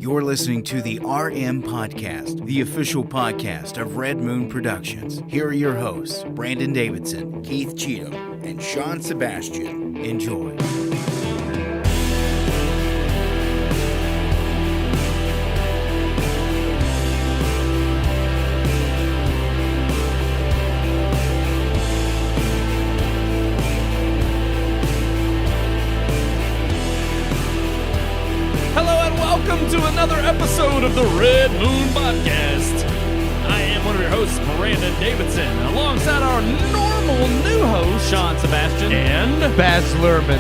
You're listening to the RMPodcast, the official podcast of Red Moon Productions. Here are your hosts, Brandon Davidson, Keith Cheatham, and Sean Sebastian. Enjoy. Welcome to another episode of the Red Moon Podcast. I am one of your hosts, Brandon Davidson, alongside our normal new host, Sean Sebastian, and Baz Luhrmann.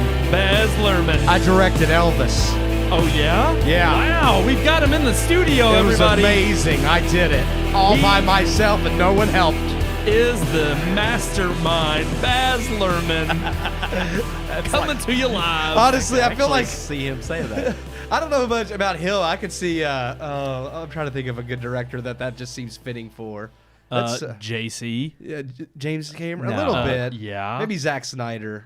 I directed Elvis. Oh, yeah? Yeah. Wow, we've got him in the studio, It was everybody. amazing. I did it all by myself and no one helped. Is the mastermind, Baz Luhrmann, coming to you live. Honestly, I feel like see him say that. I don't know much about Hill. I could see. I'm trying to think of a good director that just seems fitting for. JC. Yeah, James Cameron, No. a little bit. Yeah. Maybe Zack Snyder.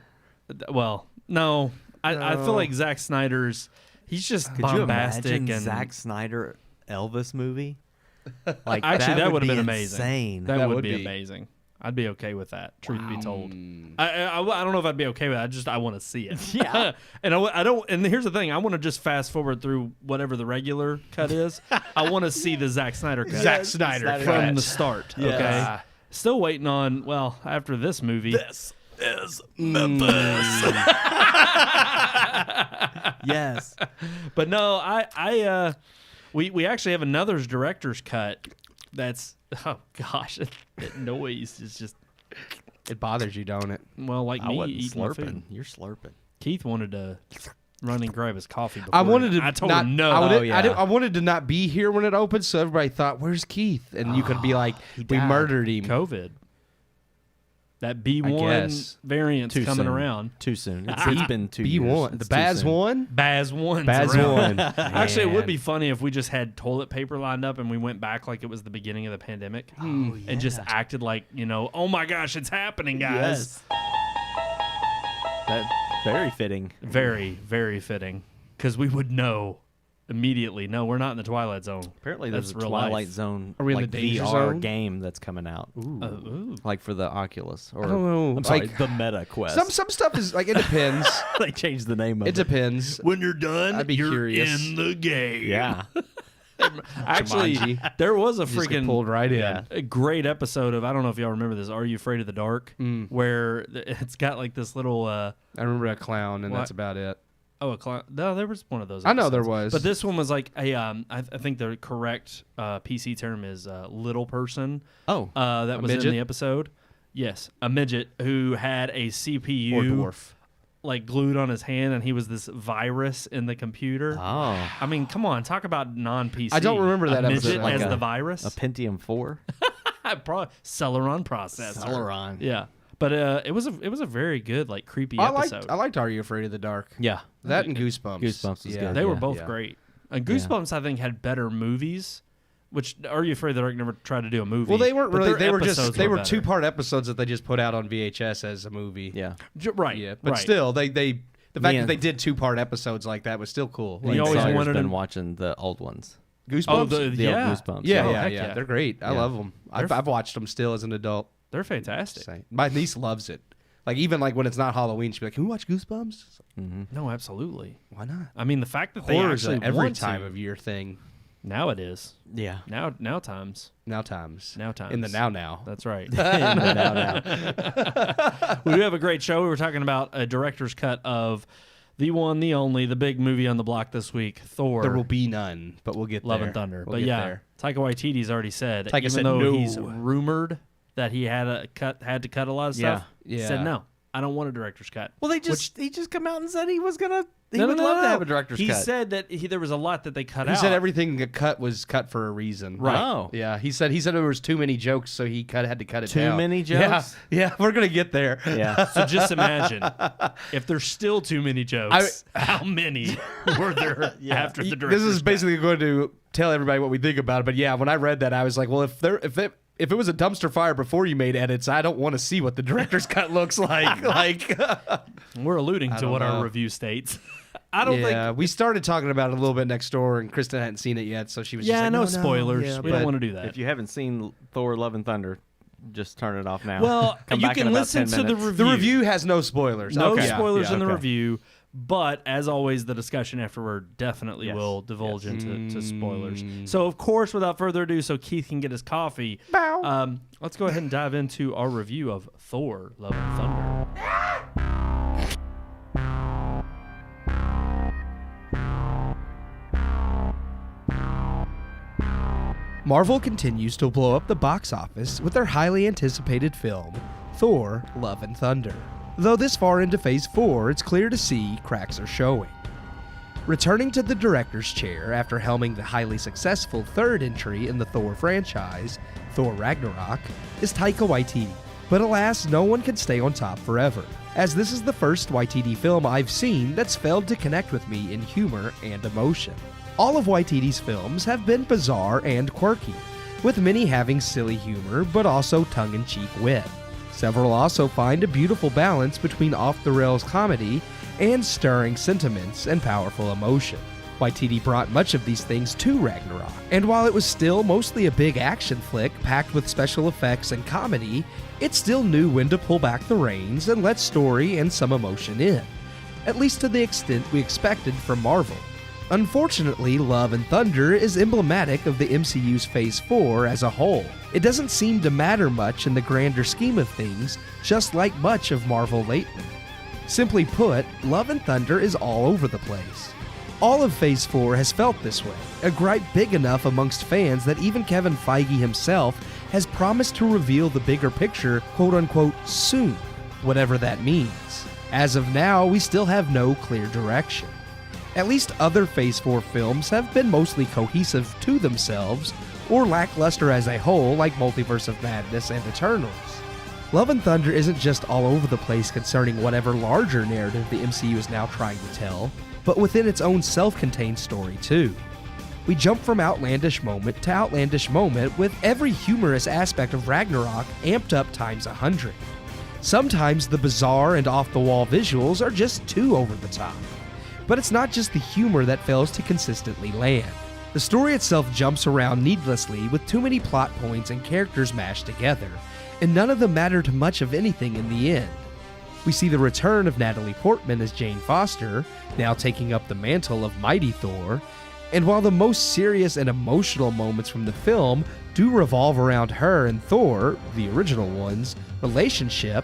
Well, no. I feel like Zack Snyder's, he's just Could bombastic. you imagine and Zack Snyder Elvis movie? Like Actually, that would have been amazing. amazing. That would be amazing. I'd be okay with that. Truth be told, I don't know if I'd be okay with that. I want to see it. Yeah. And I don't. And here's the thing: I want to just fast forward through whatever the regular cut is. I want to see the Zack Snyder cut. Zack Snyder from cut. the start. Yes. Okay. Still waiting on. Well, after this movie. This is Memphis. Yes. But no, we actually have another director's cut. That's gosh, that noise is just. It bothers you, don't it? Well, like I me wasn't eating my slurping. food. You're slurping. Keith wanted to run and grab his coffee before. I wanted to. I told not, him no. I wanted to not be here when it opened, so everybody thought, "Where's Keith?" And you could be like, "We died. murdered him." COVID. That I B1 guess. variant's Too coming soon. around. Too soon. It's been 2 years. B1, the It's too Baz soon. one. Baz 1's Baz around. one. Actually, it would Man. be funny if we just had toilet paper lined up and we went back like it was the beginning of the pandemic and just acted like, oh my gosh, it's happening, guys. Yes. That very fitting. Very, very fitting. Because we would know immediately. No, we're not in the Twilight Zone. Apparently, there's That's a real Twilight life. Zone Are we in like the danger VR zone? game that's coming out. Ooh. Like for the Oculus. Or, I don't know. I'm sorry, Like, the Meta Quest. some stuff is like it depends. they changed the name of It depends. When you're done, I'd be you're curious. in the game. Yeah. Actually, Jumanji. there was a Just get freaking pulled right in. Yeah. a great episode of, I don't know if y'all remember this, Are You Afraid of the Dark? Where it's got like this little, I remember a clown, and What? that's about it. a clown. No, there was one of those I know episodes. there was. But this one was like a, I think the correct PC term is little person. Oh. That A was in midget? the episode. Yes, a midget who had a CPU Or dwarf. like glued on his hand, and he was this virus in the computer. Oh. I mean, come on, talk about non-PC. I don't remember that a episode. midget Like as a- the virus. A Pentium 4? Celeron processor. Celeron. Yeah, but it was a very good like creepy episode. I liked Are You Afraid of the Dark? Yeah. That and Goosebumps. Goosebumps was good. They were Yeah. both Yeah. great. And Goosebumps, I think, had better movies. Which Are You Afraid of the Dark never tried to do a movie? Well, they weren't but really. their They were episodes they were better. 2-part episodes that they just put out on VHS as a movie. Yeah. Right. Yeah, but right. still, the fact Yeah. that they did 2-part episodes like that was still cool. You Lane always Sawyer's wanted been him- watching the old ones. Goosebumps. Oh, The old yeah. Goosebumps. yeah, Oh, yeah, heck yeah, yeah. They're great. I Yeah. love them. I've watched them still as an adult. They're fantastic. Say. My niece loves it. Like even like when it's not Halloween, she'll be like, "Can we watch Goosebumps?" It's like, No, absolutely. why not? I mean, the fact that they Horror's actually an every want time to, of year thing. now it is. Yeah. Now times. Now times. Now times. In the now. That's right. now. We do have a great show. We were talking about a director's cut of the one, the only, the big movie on the block this week, Thor. There will be none, but we'll get Love there. and Thunder. We'll But get yeah, there. Taika Waititi's already said, Taika even said though no. he's rumored that he had to cut a lot of stuff, he Yeah. said no. I don't want a director's cut. Well, he just come out and said he was gonna. He No, would no, love no, to no. have a director's He cut. said that there was a lot that they cut He out. said everything that cut was cut for a reason. Right. Oh. Yeah. He said there was too many jokes, so he had to cut it Too down. many Yeah. jokes? Yeah. We're gonna get there. Yeah. So just imagine if there's still too many jokes, how many were there after the director's This is cut? basically going to tell everybody what we think about it. But yeah, when I read that, I was like, well, if it was a dumpster fire before you made edits, I don't want to see what the director's cut looks like. We're alluding to don't what know. our review states. I don't think. We started talking about it a little bit next door, and Kristen hadn't seen it yet, so she was just like, no spoilers. Yeah, we don't want to do that. If you haven't seen Thor: Love and Thunder, just turn it off now. Well, Come you back in can about listen 10 to the minutes. review. The review has no spoilers. No Okay. spoilers in the okay. review. But as always, the discussion afterward definitely will divulge into spoilers. So, of course, without further ado, so Keith can get his coffee, let's go ahead and dive into our review of Thor: Love and Thunder. Marvel continues to blow up the box office with their highly anticipated film, Thor: Love and Thunder. Though this far into Phase 4, it's clear to see cracks are showing. Returning to the director's chair after helming the highly successful third entry in the Thor franchise, Thor Ragnarok, is Taika Waititi. But alas, no one can stay on top forever, as this is the first Waititi film I've seen that's failed to connect with me in humor and emotion. All of Waititi's films have been bizarre and quirky, with many having silly humor but also tongue-in-cheek wit. Several also find a beautiful balance between off-the-rails comedy and stirring sentiments and powerful emotion. Waititi brought much of these things to Ragnarok, and while it was still mostly a big action flick packed with special effects and comedy, it still knew when to pull back the reins and let story and some emotion in, at least to the extent we expected from Marvel. Unfortunately, Love and Thunder is emblematic of the MCU's Phase 4 as a whole. It doesn't seem to matter much in the grander scheme of things, just like much of Marvel lately. Simply put, Love and Thunder is all over the place. All of Phase 4 has felt this way, a gripe big enough amongst fans that even Kevin Feige himself has promised to reveal the bigger picture, quote-unquote, soon, whatever that means. As of now, we still have no clear direction. At least other Phase 4 films have been mostly cohesive to themselves, or lackluster as a whole, like Multiverse of Madness and Eternals. Love and Thunder isn't just all over the place concerning whatever larger narrative the MCU is now trying to tell, but within its own self-contained story too. We jump from outlandish moment to outlandish moment with every humorous aspect of Ragnarok amped up times 100. Sometimes the bizarre and off-the-wall visuals are just too over the top. But it's not just the humor that fails to consistently land. The story itself jumps around needlessly with too many plot points and characters mashed together, and none of them matter to much of anything in the end. We see the return of Natalie Portman as Jane Foster, now taking up the mantle of Mighty Thor, and while the most serious and emotional moments from the film do revolve around her and Thor, the original one's, relationship,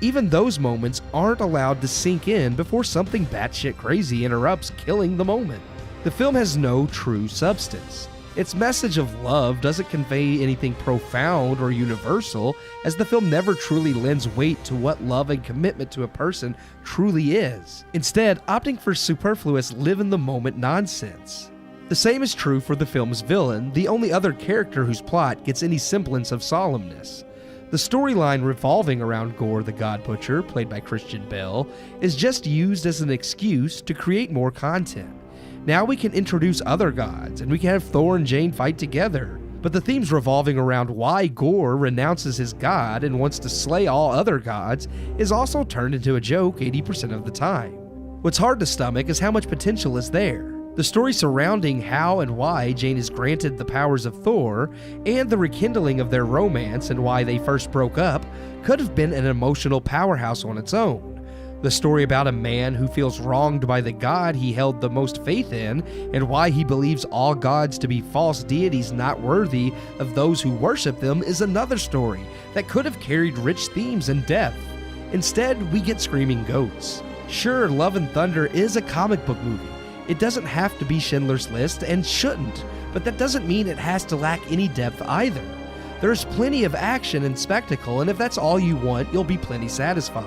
even those moments aren't allowed to sink in before something batshit crazy interrupts, killing the moment. The film has no true substance. Its message of love doesn't convey anything profound or universal, as the film never truly lends weight to what love and commitment to a person truly is, instead opting for superfluous live-in-the-moment nonsense. The same is true for the film's villain, the only other character whose plot gets any semblance of solemnness. The storyline revolving around Gore the God Butcher, played by Christian Bale, is just used as an excuse to create more content. Now we can introduce other gods, and we can have Thor and Jane fight together. But the themes revolving around why Gore renounces his god and wants to slay all other gods is also turned into a joke 80% of the time. What's hard to stomach is how much potential is there. The story surrounding how and why Jane is granted the powers of Thor, and the rekindling of their romance and why they first broke up, could have been an emotional powerhouse on its own. The story about a man who feels wronged by the god he held the most faith in, and why he believes all gods to be false deities not worthy of those who worship them, is another story that could have carried rich themes and depth. Instead, we get screaming goats. Sure, Love and Thunder is a comic book movie. It doesn't have to be Schindler's List, and shouldn't, but that doesn't mean it has to lack any depth either. There's plenty of action and spectacle, and if that's all you want, you'll be plenty satisfied.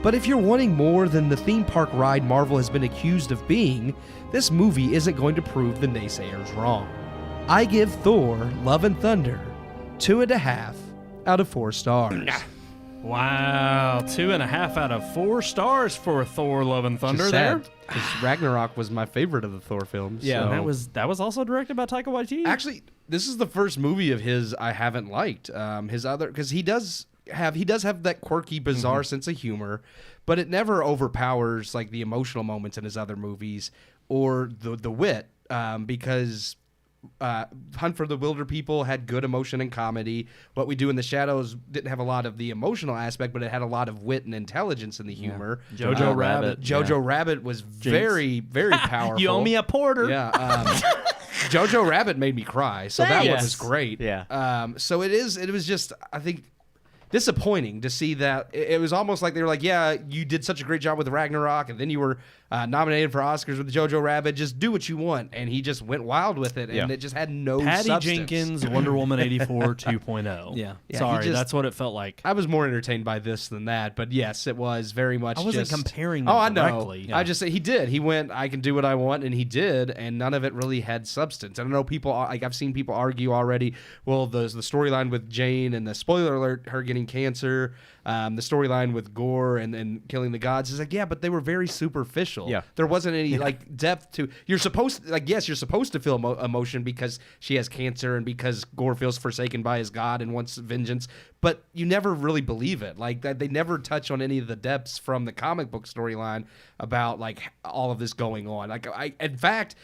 But if you're wanting more than the theme park ride Marvel has been accused of being, this movie isn't going to prove the naysayers wrong. I give Thor: Love and Thunder 2.5 out of 4 stars. Wow, 2.5 out of 4 stars for Thor: Love and Thunder there. Because Ragnarok was my favorite of the Thor films. Yeah, so. and that was also directed by Taika Waititi. Actually, this is the first movie of his I haven't liked. His other, because he does he does have that quirky, bizarre sense of humor, but it never overpowers like the emotional moments in his other movies or the wit, because Hunt for the Wilder People had good emotion and comedy. What We Do in the Shadows didn't have a lot of the emotional aspect, but it had a lot of wit and intelligence in the humor. Jojo Rabbit. Jojo Rabbit was very, very powerful. You owe me a porter. Yeah. Jojo Rabbit made me cry, so that one was great. Yeah. So it was just, I think, disappointing to see that. It was almost like they were like, yeah, you did such a great job with Ragnarok, and then you were nominated for Oscars with Jojo Rabbit. Just do what you want. And he just went wild with it, and it just had no Patty substance. Jenkins, Wonder Woman 84 2.0. Yeah. Sorry, that's what it felt like. I was more entertained by this than that, but yes, it was very much I wasn't just comparing them I know. directly. I just say he did. He went, I can do what I want, and he did, and none of it really had substance. I don't know, people, like I've seen people argue already, well, the storyline with Jane and the spoiler alert, her getting cancer, the storyline with Gore and killing the gods is like, yeah, but they were very superficial. Yeah. There wasn't any like depth to. You're supposed to feel emotion because she has cancer and because Gore feels forsaken by his god and wants vengeance, but you never really believe it. Like that, they never touch on any of the depths from the comic book storyline about like all of this going on. Like in fact,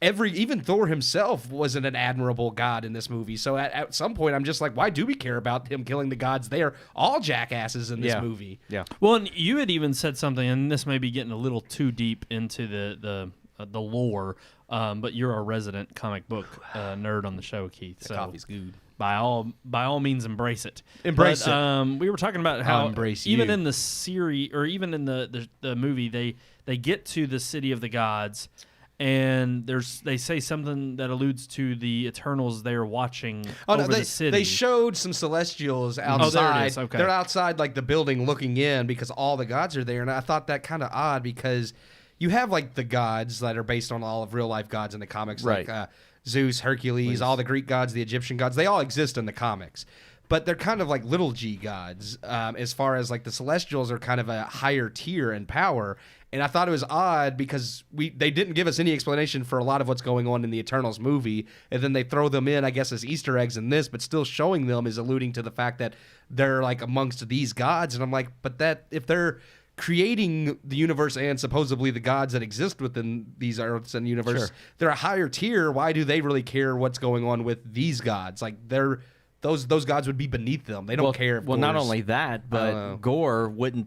even Thor himself wasn't an admirable god in this movie. So at some point, I'm just like, why do we care about him killing the gods? They are all jackasses in this movie. Yeah. Well, and you had even said something, and this may be getting a little too deep into the lore, but you're a resident comic book nerd on the show, Keith. So coffee's good. By all means, embrace it. Embrace it. We were talking about how even you. in the series, or even in the movie, they get to the city of the gods. And they say something that alludes to the Eternals they're watching over the city. They showed some Celestials outside. Oh, there it is. Okay. They're outside like the building looking in because all the gods are there. And I thought that kind of odd because you have like the gods that are based on all of real life gods in the comics. Right. Like Zeus, Hercules, all the Greek gods, the Egyptian gods. They all exist in the comics. But they're kind of like little g gods as far as like the Celestials are kind of a higher tier in power. And I thought it was odd because they didn't give us any explanation for a lot of what's going on in the Eternals movie. And then they throw them in, I guess, as Easter eggs in this, but still showing them is alluding to the fact that they're like amongst these gods. And I'm like, but that if they're creating the universe and supposedly the gods that exist within these earths and universe, they're a higher tier. Why do they really care what's going on with these gods? Like those gods would be beneath them. They don't care. Well, not only that, but Gore would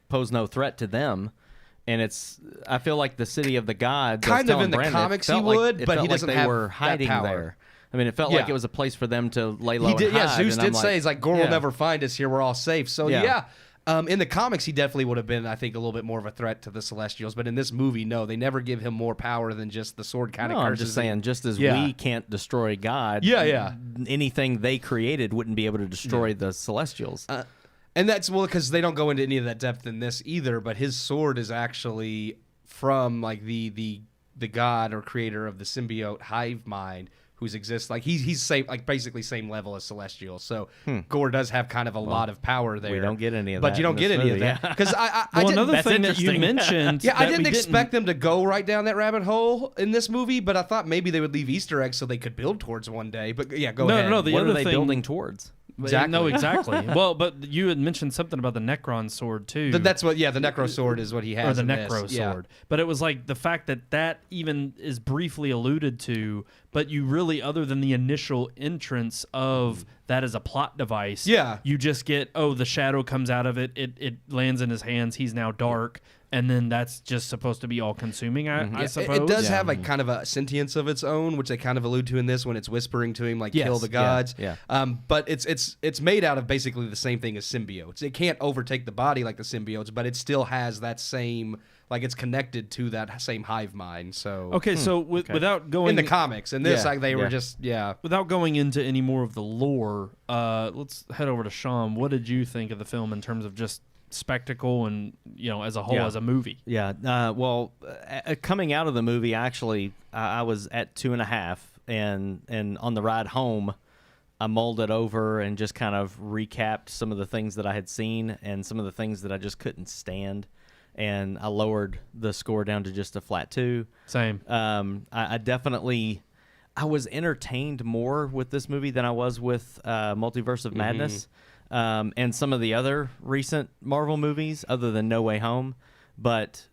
pose no threat to them. And I feel like the city of the gods. Kind of in the comics he would, but he doesn't have were hiding that power there. I mean, it felt like it was a place for them to lay low. Zeus did say, he's like, Gore will never find us here. We're all safe. So in the comics, he definitely would have been, I think, a little bit more of a threat to the Celestials. But in this movie, no, they never give him more power than just the sword kind of curses. I'm just saying, just as we can't destroy God, anything they created wouldn't be able to destroy the Celestials. And that's, well, because they don't go into any of that depth in this either, but his sword is actually from, like, the god or creator of the symbiote hive mind, who's exists. Like, he's same, like, basically same level as Celestial. So Gore does have kind of a lot of power there. We don't get any of that. But you don't get any of that. Because another thing that you mentioned. I didn't expect them to go right down that rabbit hole in this movie, but I thought maybe they would leave Easter eggs so they could build towards one day. But yeah, go ahead. No, what are they building towards? Exactly. No, exactly. Well, but you had mentioned something about the Necron sword too. That's what. Yeah, the Necro sword is what he has. Or the Necro sword. But it was like the fact that even is briefly alluded to, but you really, other than the initial entrance of that as a plot device, you just get the shadow comes out of it. It lands in his hands. He's now dark. And then that's just supposed to be all-consuming, I suppose. It does have like kind of a sentience of its own, which they kind of allude to in this when it's whispering to him, like, kill the gods. But it's made out of basically the same thing as symbiotes. It can't overtake the body like the symbiotes, but it still has that same, like, it's connected to that same hive mind. So without going... In the comics. In this, like, they were just, Without going into any more of the lore, let's head over to Sean. What did you think of the film in terms of just spectacle and as a whole, as a movie? Coming out of the movie, actually I was at 2.5, and on the ride home I mulled it over and just kind of recapped some of the things that I had seen and some of the things that I just couldn't stand, and I lowered the score down to just a flat 2. Same. I definitely was entertained more with this movie than I was with Multiverse of Madness. and some of the other recent Marvel movies, other than No Way Home. But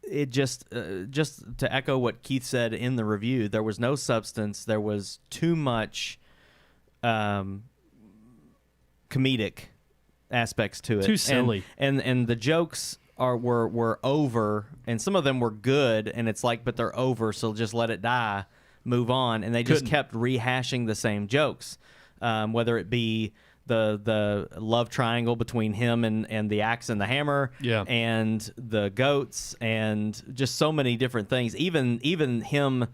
it just to echo what Keith said in the review, there was no substance. There was too much comedic aspects to it. Too silly. And the jokes were over, and some of them were good, and it's like, but they're over, so just let it die, move on. And they just kept rehashing the same jokes, whether it be the love triangle between him and the axe and the hammer, and the goats, and just so many different things. Even him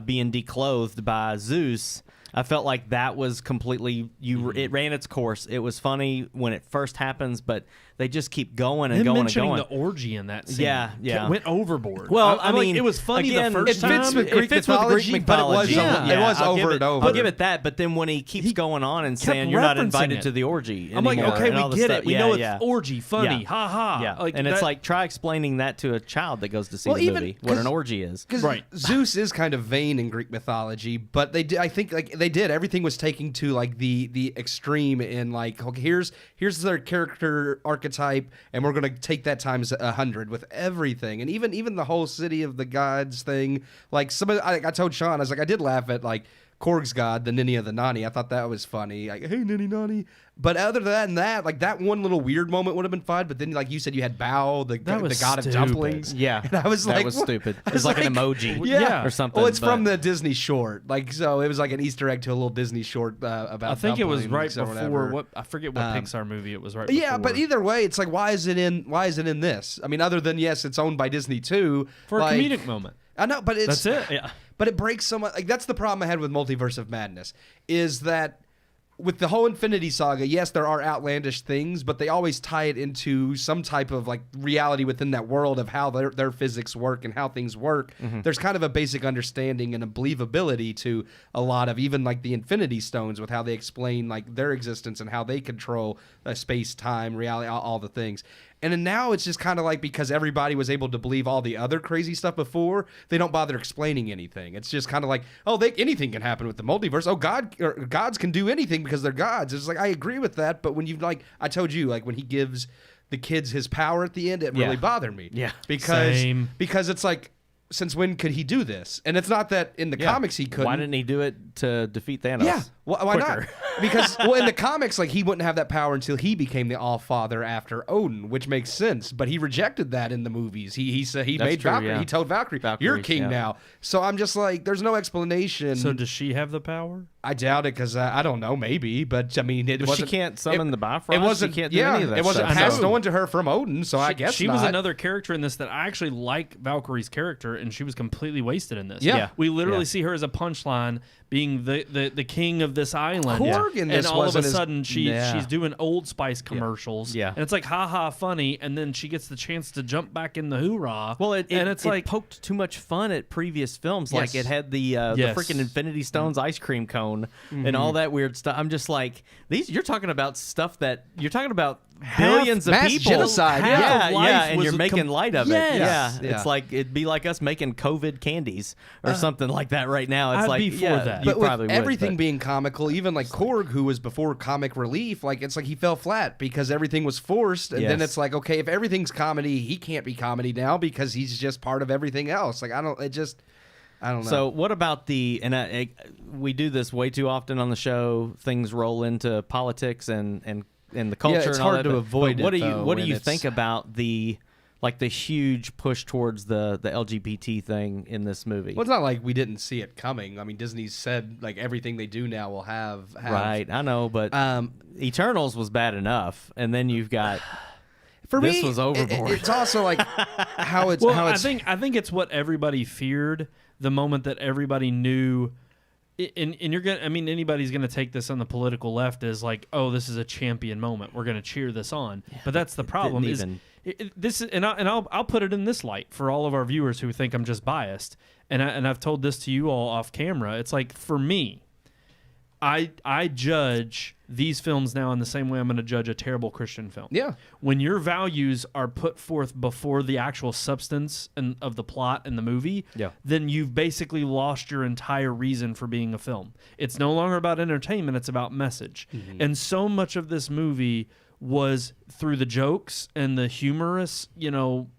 being declothed by Zeus, I felt like that was completely it ran its course. It was funny when it first happens, but they just keep going and going and going. The orgy in that scene, went overboard. Well, I mean, like, it was funny again, the first time. It fits with Greek mythology, but it was over and over. I'll give it that. But then when he keeps going on and saying you're not invited to the orgy anymore, I'm like, okay, we get it. We know it's orgy, funny, ha ha. Yeah, and it's like, try explaining that to a child that goes to see the movie, what an orgy is. Right. Zeus is kind of vain in Greek mythology, but they did. I think they did. Everything was taking to like the extreme in like, okay, here's their character archetype, and we're gonna take that times 100 with everything, and even the whole city of the gods thing. Like I told Sean, I was like, I did laugh at like Korg's god, the Ninny of the Nani. I thought that was funny. Like, hey, Ninny Nani. But other than that, like that one little weird moment would have been fun. But then, like you said, you had Bao, the god of dumplings. Yeah, and I was like, that was stupid. It was like an emoji, or something. Well, it's from the Disney short, like so. It was like an Easter egg to a little Disney short about. I think it was right before whatever. I forget what Pixar movie it was. Right. Yeah, before. but either way, it's like, why is it in this? I mean, other than yes, it's owned by Disney too for a comedic moment. I know, but that's it. Yeah. But it breaks so much. Like that's the problem I had with Multiverse of Madness, is that with the whole Infinity Saga, yes, there are outlandish things, but they always tie it into some type of like reality within that world of how their physics work and how things work. Mm-hmm. There's kind of a basic understanding and a believability to a lot of even like the Infinity Stones with how they explain like their existence and how they control space, time, reality, all the things. And then now it's just kind of like, because everybody was able to believe all the other crazy stuff before, they don't bother explaining anything. It's just kind of like, oh, anything can happen with the multiverse. Oh, gods can do anything because they're gods. It's like, I agree with that, but when like I told you, like when he gives the kids his power at the end, it really bothered me. Yeah, because it's like, since when could he do this? And it's not that in the comics he couldn't. Why didn't he do it to defeat Thanos? Yeah, why not? Because in the comics, like he wouldn't have that power until he became the All-Father after Odin, which makes sense. But he rejected that in the movies. He said he made Valkyrie. Yeah. He told Valkyrie, "You're king now." So I'm just like, there's no explanation. So does she have the power? I doubt it, because I don't know, maybe, but I mean, she can't summon the Bifrost. It wasn't. She can't do any of that. It wasn't stuff. passed on to her from Odin, so I guess she not. was another character in this that I actually like Valkyrie's character, and she was completely wasted in this. Yeah. We literally see her as a punchline, being the king of this island. Korg in this and all of a wasn't sudden she's doing Old Spice commercials. Yeah. And it's like ha funny, and then she gets the chance to jump back in the hoorah. Well, it like poked too much fun at previous films. Yes. Like it had the freaking Infinity Stones ice cream cone and all that weird stuff. I'm just like, you're talking about stuff that you're talking about billions of mass people. Genocide. And you're making light of it. Yes. Yeah. It's like, it'd be like us making COVID candies or something like that right now. It's I'd like, be for that. But with everything being comical, even like Korg, who was before comic relief, like it's like he fell flat because everything was forced. And then it's like, okay, if everything's comedy, he can't be comedy now because he's just part of everything else. Like, I don't know. So what about we do this way too often on the show. Things roll into politics and the culture. Yeah, it's and all hard that, to avoid what it. What do you think about the huge push towards the LGBT thing in this movie? Well, it's not like we didn't see it coming. I mean, Disney said like everything they do now will have. Right, I know, but Eternals was bad enough, and then you've got. For this me, was overboard. It's also like how it's. Well, how it's, I think it's what everybody feared the moment that everybody knew. And you're gonna. I mean, anybody's gonna take this on the political left as like, oh, this is a champion moment. We're gonna cheer this on. Yeah, but that's the problem. I'll put it in this light for all of our viewers who think I'm just biased. And I've told this to you all off camera. It's like, for me, I judge these films now in the same way I'm going to judge a terrible Christian film. Yeah. When your values are put forth before the actual substance of the plot in the movie, then you've basically lost your entire reason for being a film. It's no longer about entertainment, it's about message. Mm-hmm. And so much of this movie was through the jokes and the humorous,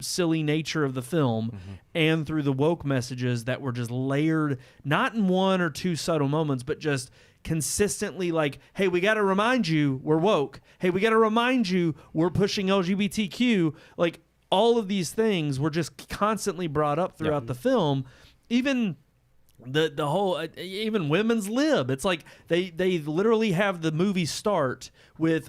silly nature of the film, and through the woke messages that were just layered, not in one or two subtle moments, but just consistently like, hey, we got to remind you we're woke. Hey, we got to remind you we're pushing LGBTQ. Like, all of these things were just constantly brought up throughout the film. Even the whole, even women's lib. It's like they literally have the movie start with,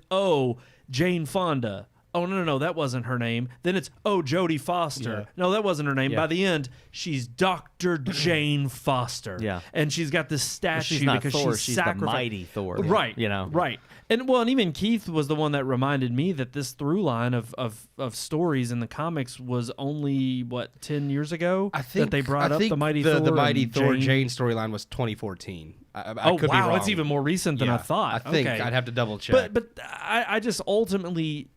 Jane Fonda. Oh, no, that wasn't her name. Then it's, Jodie Foster. Yeah. No, that wasn't her name. Yeah. By the end, she's Dr. Jane Foster. Yeah. And she's got this statue she's not because Thor, she's the mighty Thor. Right. Right. And even Keith was the one that reminded me that this through line of stories in the comics was only, 10 years ago? I think that they brought up the mighty Thor. The mighty Thor Jane storyline was 2014. I could be wrong. It's even more recent than I thought. I think I'd have to double check. But I just ultimately,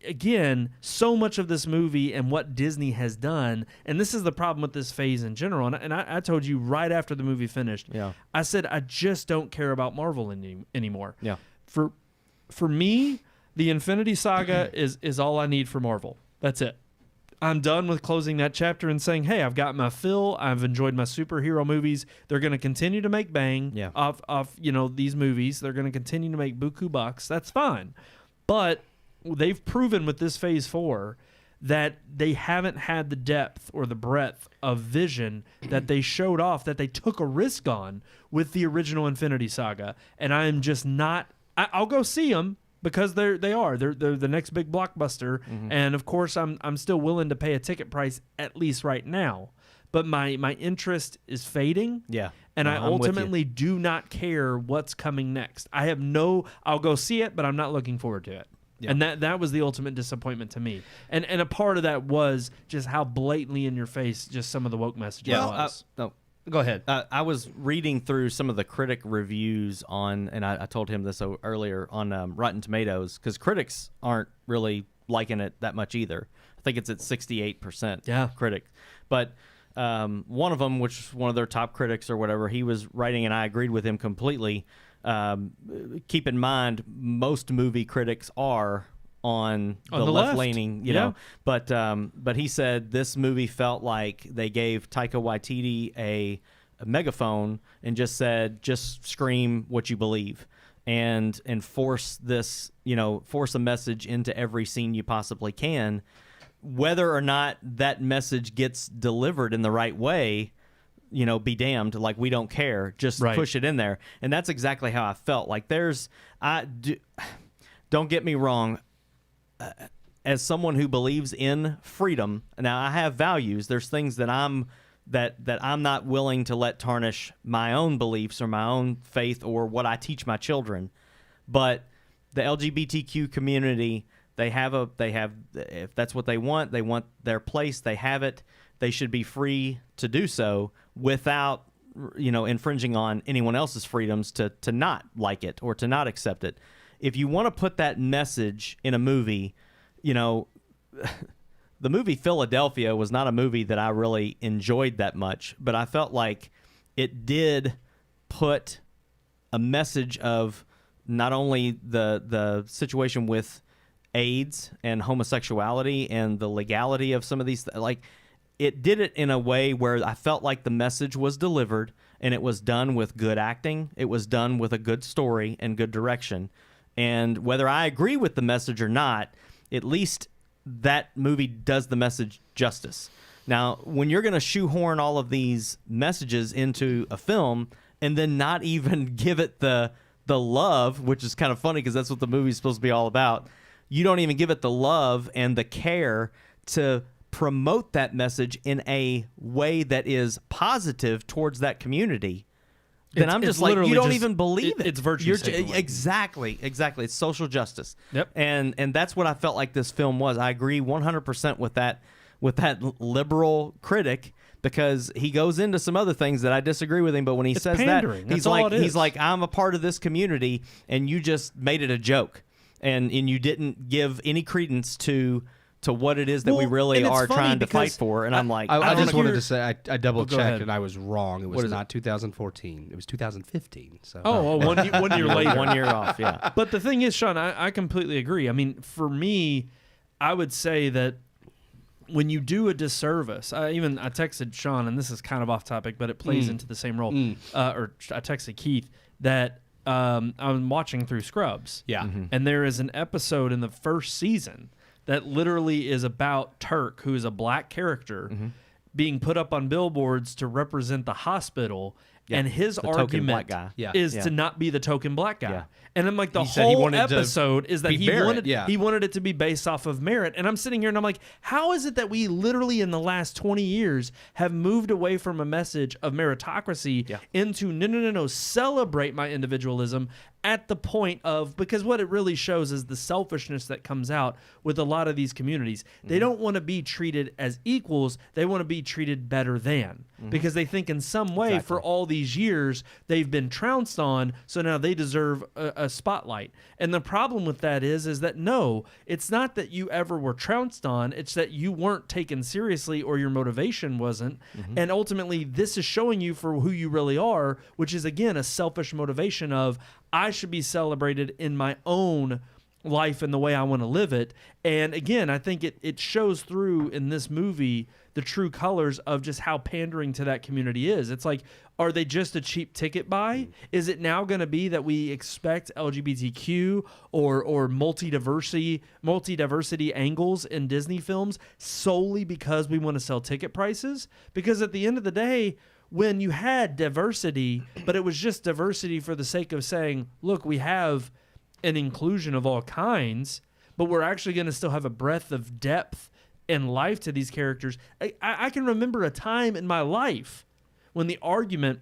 again, so much of this movie and what Disney has done, and this is the problem with this phase in general, and I told you right after the movie finished, I said I just don't care about Marvel anymore. Yeah. For me, the Infinity Saga is all I need for Marvel. That's it. I'm done with closing that chapter and saying, hey, I've got my fill. I've enjoyed my superhero movies. They're going to continue to make bang off these movies. They're going to continue to make buku bucks. That's fine. But they've proven with this Phase 4 that they haven't had the depth or the breadth of vision that they showed off, that they took a risk on with the original Infinity Saga. And I am just not... I'll go see them because they're the next big blockbuster, and of course I'm still willing to pay a ticket price at least right now. But my interest is fading. Yeah. And I ultimately do not care what's coming next. I'll go see it, but I'm not looking forward to it. Yeah. And that was the ultimate disappointment to me. And a part of that was just how blatantly in your face just some of the woke messages was. Go ahead. I was reading through some of the critic reviews on, and I told him this earlier, on Rotten Tomatoes, because critics aren't really liking it that much either. I think it's at 68% critic. But one of them, which is one of their top critics or whatever, he was writing, and I agreed with him completely. Keep in mind, most movie critics are on the left-leaning, you know. But he said this movie felt like they gave Taika Waititi a megaphone and just said, just scream what you believe and force this, force a message into every scene you possibly can. Whether or not that message gets delivered in the right way, be damned. Like, we don't care. Just push it in there. And that's exactly how I felt. Like, don't get me wrong. As someone who believes in freedom, now I have values. There's things that I'm not willing to let tarnish my own beliefs or my own faith or what I teach my children. But the LGBTQ community, they have if that's what they want their place, they have it. They should be free to do so without infringing on anyone else's freedoms to not like it or to not accept it. If you want to put that message in a movie, the movie Philadelphia was not a movie that I really enjoyed that much, but I felt like it did put a message of not only the situation with AIDS and homosexuality and the legality of some of these, like, it did it in a way where I felt like the message was delivered and it was done with good acting. It was done with a good story and good direction. And whether I agree with the message or not, at least that movie does the message justice. Now, when you're going to shoehorn all of these messages into a film and then not even give it the love, which is kind of funny because that's what the movie's supposed to be all about, you don't even give it the love and the care to promote that message in a way that is positive towards that community, then I'm just like, you don't even believe it. It's virtue signaling. Exactly. It's social justice. Yep. And that's what I felt like this film was. I agree 100% with that liberal critic because he goes into some other things that I disagree with him. But when he says pandering. that, he's like, I'm a part of this community, and you just made it a joke, and you didn't give any credence to what it is that we really are trying to fight for. And I'm like, I just wanted to say I double checked and I was wrong. It was not it? 2014. It was 2015. So 1 year later. 1 year off, yeah. But the thing is, Sean, I completely agree. I mean, for me, I would say that when you do a disservice, I texted Sean, and this is kind of off topic, but it plays into the same role. Or I texted Keith that I was watching through Scrubs. Yeah. And there is an episode in the first season that literally is about Turk, who is a black character, being put up on billboards to represent the hospital. Yeah, and his the token argument black guy. is to not be the token black guy. Yeah. And I'm like, the He said he whole wanted to episode is that be merit, he wanted it to be based off of merit. And I'm sitting here and I'm like, how is it that we literally in the last 20 years have moved away from a message of meritocracy into no, celebrate my individualism at the point of, because what it really shows is the selfishness that comes out with a lot of these communities. They don't want to be treated as equals. They want to be treated better than, because they think in some way for all these years they've been trounced on, so now they deserve a spotlight. And the problem with that is that no, it's not that you ever were trounced on, it's that you weren't taken seriously or your motivation wasn't. And ultimately this is showing you for who you really are, which is again a selfish motivation of, I should be celebrated in my own life and the way I want to live it. And again, I think it shows through in this movie the true colors of just how pandering to that community is. It's like, are they just a cheap ticket buy? Is it now going to be that we expect LGBTQ or multi-diversity angles in Disney films solely because we want to sell ticket prices? Because at the end of the day, when you had diversity, but it was just diversity for the sake of saying, look, we have an inclusion of all kinds, but we're actually going to still have a breadth of depth and life to these characters. I can remember a time in my life when the argument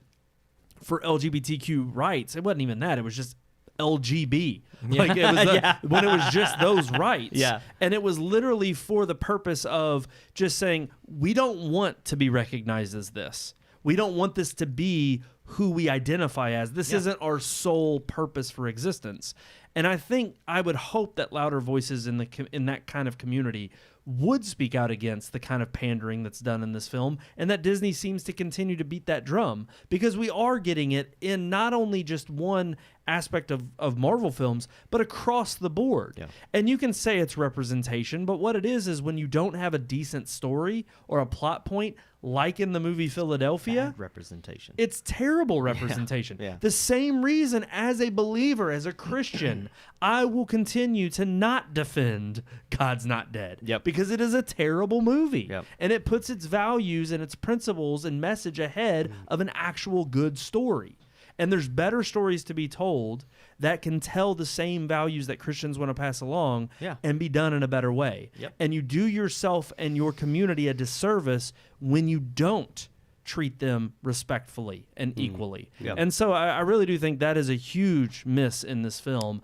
for LGBTQ rights, it wasn't even that, it was just LGB. Like it was when it was just those rights. Yeah. And it was literally for the purpose of just saying, we don't want to be recognized as this. We don't want this to be who we identify as. This isn't our sole purpose for existence. And I think I would hope that louder voices in that kind of community would speak out against the kind of pandering that's done in this film, and that Disney seems to continue to beat that drum, because we are getting it in not only just one aspect of Marvel films, but across the board. Yeah. And you can say it's representation, but what it is when you don't have a decent story or a plot point, like in the movie Philadelphia, bad representation. It's terrible representation. Yeah. The same reason as a believer, as a Christian, I will continue to not defend God's Not Dead. Yep. Because it is a terrible movie. Yep. And it puts its values and its principles and message ahead of an actual good story. And there's better stories to be told that can tell the same values that Christians want to pass along and be done in a better way. Yep. And you do yourself and your community a disservice when you don't treat them respectfully and equally. Yep. And so I really do think that is a huge miss in this film.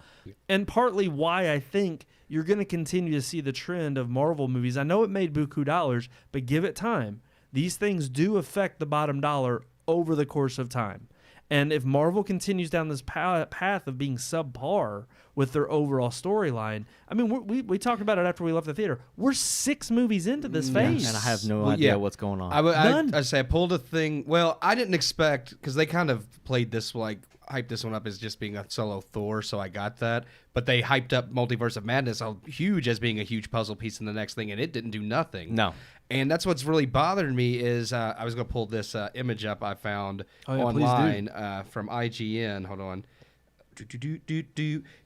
And partly why I think you're going to continue to see the trend of Marvel movies. I know it made buku dollars, but give it time. These things do affect the bottom dollar over the course of time. And if Marvel continues down this path of being subpar with their overall storyline, I mean, we talked about it after we left the theater. We're 6 movies into this phase. And I have no idea what's going on. I pulled a thing. Well, I didn't expect, because they kind of played this, like, hyped this one up as just being a solo Thor, so I got that. But they hyped up Multiverse of Madness huge as being a huge puzzle piece in the next thing, and it didn't do nothing. No. And that's what's really bothered me is I was going to pull this image up I found online from IGN. Hold on.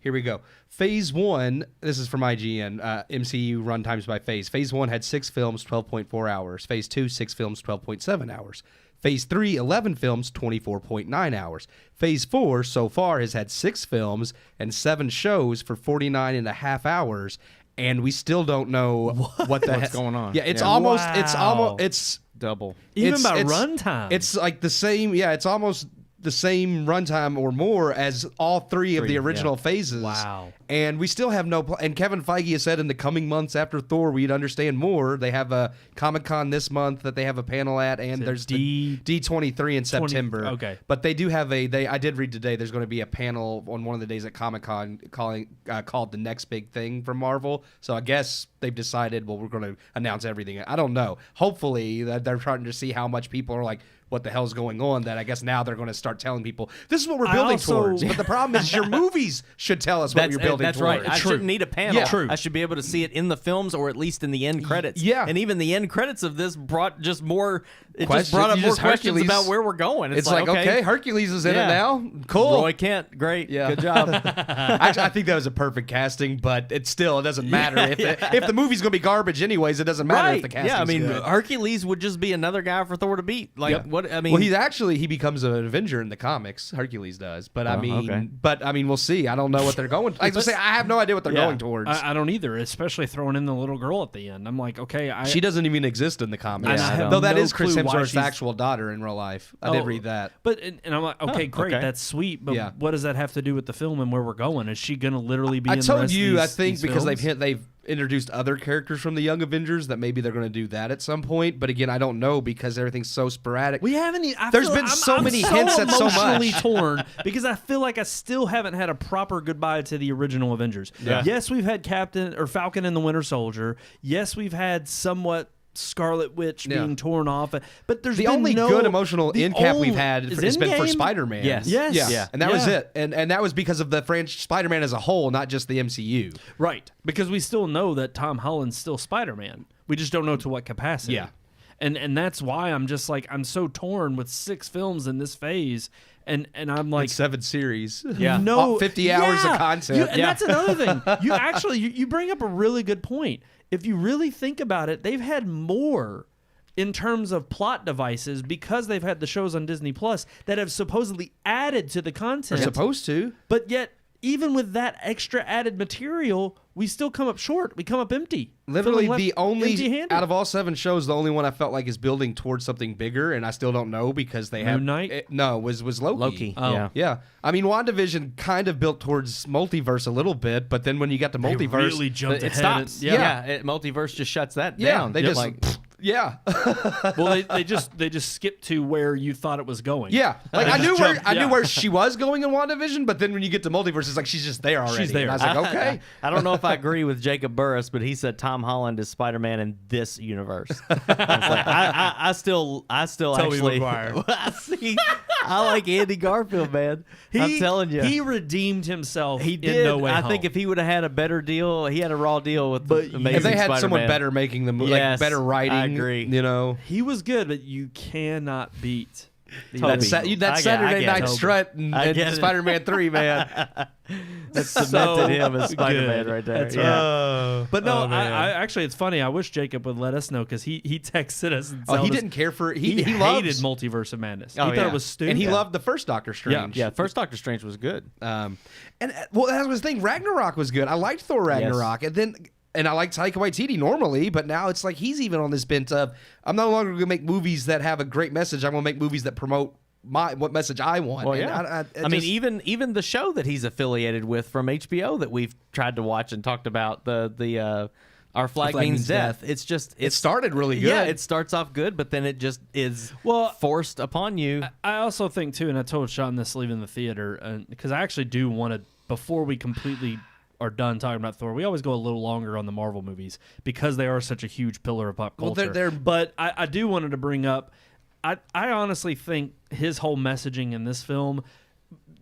Here we go. Phase 1, this is from IGN, MCU runtimes by phase. Phase 1 had 6 films, 12.4 hours. Phase 2, 6 films, 12.7 hours. Phase 3, 11 films, 24.9 hours. Phase 4 so far has had 6 films and 7 shows for 49.5 hours. And we still don't know what's going on. Yeah, it's it's double. Even by runtime. It's like the same. Yeah, it's almost the same runtime or more as all three of the original phases. Wow. And we still have no and Kevin Feige has said in the coming months after Thor we'd understand more. They have a Comic-Con this month that they have a panel at, and there's the D23 in September. Okay. But they do have I did read today there's going to be a panel on one of the days at Comic-Con called The Next Big Thing from Marvel. So I guess they've decided, well, we're going to announce everything. I don't know. Hopefully that they're trying to see how much people are like, what the hell's going on, that I guess now they're going to start telling people, this is what we're building towards. But the problem is your movies should tell us what you're building towards. That's right. I shouldn't need a panel. Yeah. True. I should be able to see it in the films or at least in the end credits. Yeah. And even the end credits of this brought just more, Questions. just brought up You more just questions Hercules. about where we're going. It's like, okay, Hercules is in it now. Cool. Roy Kent, great. Yeah. Good job. Actually, I think that was a perfect casting, but it doesn't matter. If the movie's going to be garbage anyways, it doesn't matter if the casting's I mean, good. Hercules would just be another guy for Thor to beat. Like, what, I mean. Well, he becomes an Avenger in the comics. Hercules does. But I mean, we'll see. I don't know what they're going to. I have no idea what they're going towards. I don't either, especially throwing in the little girl at the end. I'm like, okay. She doesn't even exist in the comics. Yeah, though that no is Chris clue why Hemsworth's she's- actual daughter in real life. I did read that. But and I'm like, okay, great, okay. that's sweet. But what does that have to do with the film and where we're going? Is she going to literally be? I in the told rest you, of I these, think these because films? they've introduced other characters from the Young Avengers that maybe they're going to do that at some point. But again, I don't know because everything's so sporadic. We haven't. There's been so many hints at so much. I'm emotionally torn because I feel like I still haven't had a proper goodbye to the original Avengers. Yeah. Yes, we've had Falcon and the Winter Soldier. Yes, we've had somewhat Scarlet Witch being torn off, but there's the only good emotional end cap we've had has been for Endgame? Spider-Man. Yes. Yeah. And that was it. And that was because of the Spider-Man as a whole, not just the MCU. Right. Because we still know that Tom Holland's still Spider-Man. We just don't know to what capacity. Yeah. And that's why I'm just like, I'm so torn with 6 films in this phase. And I'm like, 7 series. Yeah. no, 50 hours of content. And that's another thing. You actually, you bring up a really good point. If you really think about it, they've had more in terms of plot devices because they've had the shows on Disney Plus that have supposedly added to the content. They're supposed to. But yet, even with that extra added material, we still come up short. We come up empty. Literally, the only empty-handed. out of all 7 shows, the only one I felt like is building towards something bigger, and I still don't know because they have Moon Knight? was Loki. Loki. Oh. Yeah. I mean, WandaVision kind of built towards multiverse a little bit, but then when you got to multiverse, really jumped it ahead. stops. Multiverse just shuts that down. They just yeah. Well, they just skipped to where you thought it was going. Yeah, like I knew jumped, where she was going in WandaVision, but then when you get to multiverse, it's like she's just there already. She's there. And I was like, okay. I don't know if I agree with Jacob Burris, but he said Tom Holland is Spider-Man in this universe. I still Tobey actually. Maguire. I like Andy Garfield, man. I'm telling you, he redeemed himself. he In did. No Way I Home. think if he would have had a better deal, he had a raw deal with the Amazing If they had Spider-Man. someone better making the movie, Yes, like better writing, I agree. You know, he was good, but you cannot beat the Toby. original. that I Saturday get Night it. strut and I get it. Spider-Man 3, man. That cemented him as good. Spider-Man right there. That's Yeah. But no, man. I actually, it's funny. I wish Jacob would let us know because he texted us and Oh, he told us didn't care for he he hated loved Multiverse of Madness. Oh, he thought it was stupid. and he loved the first Doctor Strange. Yeah, first Doctor Strange was good. And well, that was the thing. Ragnarok was good. I liked Thor Ragnarok, and I like Taika Waititi normally, but now it's like he's even on this bent of I'm no longer going to make movies that have a great message. I'm going to make movies that promote what message I want. Well, And yeah. I mean, just- even the show that he's affiliated with from HBO that we've tried to watch and talked about, the Our Flag Means Death. It's just it started really good. Yeah, it starts off good, but then it just is forced upon you. I also think too, and I told Sean this leaving the theater, because I actually do want to, before we completely are done talking about Thor, we always go a little longer on the Marvel movies because they are such a huge pillar of pop culture. they're but I do wanted to bring up, I honestly think his whole messaging in this film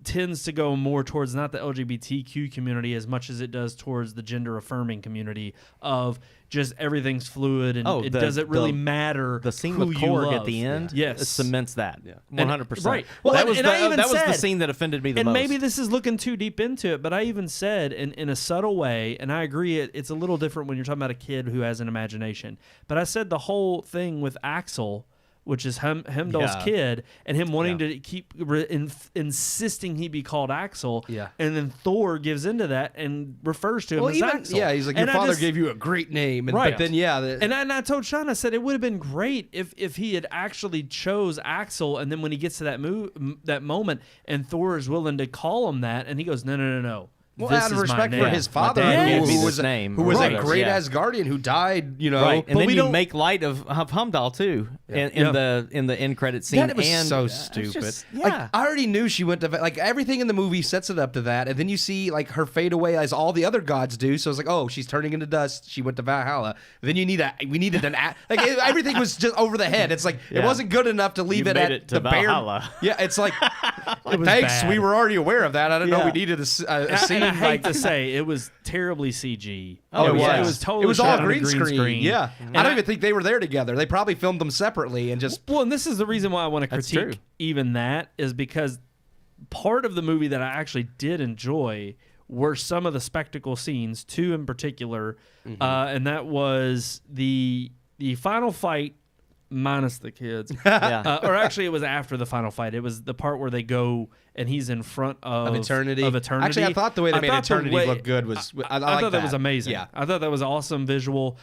tends to go more towards not the LGBTQ community as much as it does towards the gender affirming community of just everything's fluid and it doesn't really matter. The scene who with you Korg love. at the end Yes. cements that. 100%. Right. Well, Well, that was and I even that was the said- scene that offended me the and most. maybe this is looking too deep into it, but I even said in a subtle way, and I agree it's a little different when you're talking about a kid who has an imagination, but I said the whole thing with Axel which is Heimdall's kid, and him wanting to keep insisting he be called Axel. Yeah. And then Thor gives into that and refers to him as Axel. Yeah, he's like, your father gave you a great name. And, right. But then, and I told Sean, I said, it would have been great if he had actually chose Axel, and then when he gets to that moment, and Thor is willing to call him that, and he goes, no. Well, this out of is respect my for name. his father, who was a great Asgardian who died, Right, and but then we you don't make light of Heimdall too in the end credit scene. That was and so stupid. just, Like, I already knew she went to like everything in the movie sets it up to that, and then you see like her fade away as all the other gods do. So it's like, oh, she's turning into dust. She went to Valhalla. Then we needed everything was just over the head. It's like it wasn't good enough to leave You it made at it to the bare. Valhalla. Yeah, it's like It was thanks. bad. We were already aware of that. I didn't know we needed a scene. And I hate like to say, it was terribly CG. Oh, it yeah. was totally It was shot all on a green screen. Yeah, And I don't even think they were there together. They probably filmed them separately and just. Well, and this is the reason why I want to That's critique true. even that is because part of the movie that I actually did enjoy were some of the spectacle scenes, two in particular, and that was the final fight minus the kids. Or actually, it was after the final fight. It was the part where they go and he's in front of Eternity. Eternity. Actually, I thought the way they made Eternity look good was. I thought that was amazing. Yeah. I thought that was awesome visual.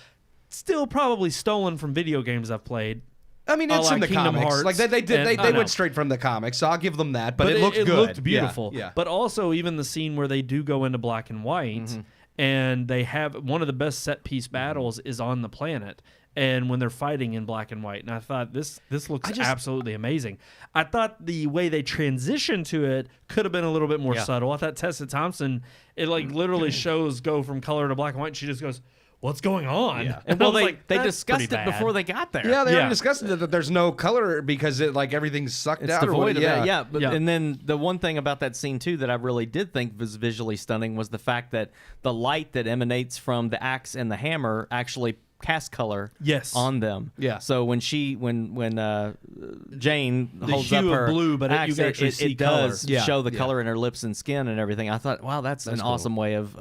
Still probably stolen from video games I've played. I mean, it's in the Kingdom comics. Hearts, like they and- went straight from the comics, so I'll give them that. But it looked it good. looked beautiful. Yeah. But also even the scene where they do go into black and white, and they have one of the best set piece battles is on the planet. And when they're fighting in black and white, and I thought this looks absolutely amazing. I thought the way they transitioned to it could have been a little bit more subtle. I thought Tessa Thompson, it like literally shows go from color to black and white, and she just goes, "What's going on?" Yeah. And well, I was they "That's discussed pretty it bad." before they got there. Yeah, they Yeah. already discussed it, that there's no color because it like everything's sucked It's out. devoid of that. Yeah. But and then the one thing about that scene too that I really did think was visually stunning was the fact that the light that emanates from the axe and the hammer actually cast color on them. Yeah. So when Jane holds hue up of her blue, but axe, you can actually see it does color. Yeah. show the Yeah. color in her lips and skin and everything. I thought, wow, that's an cool. awesome way of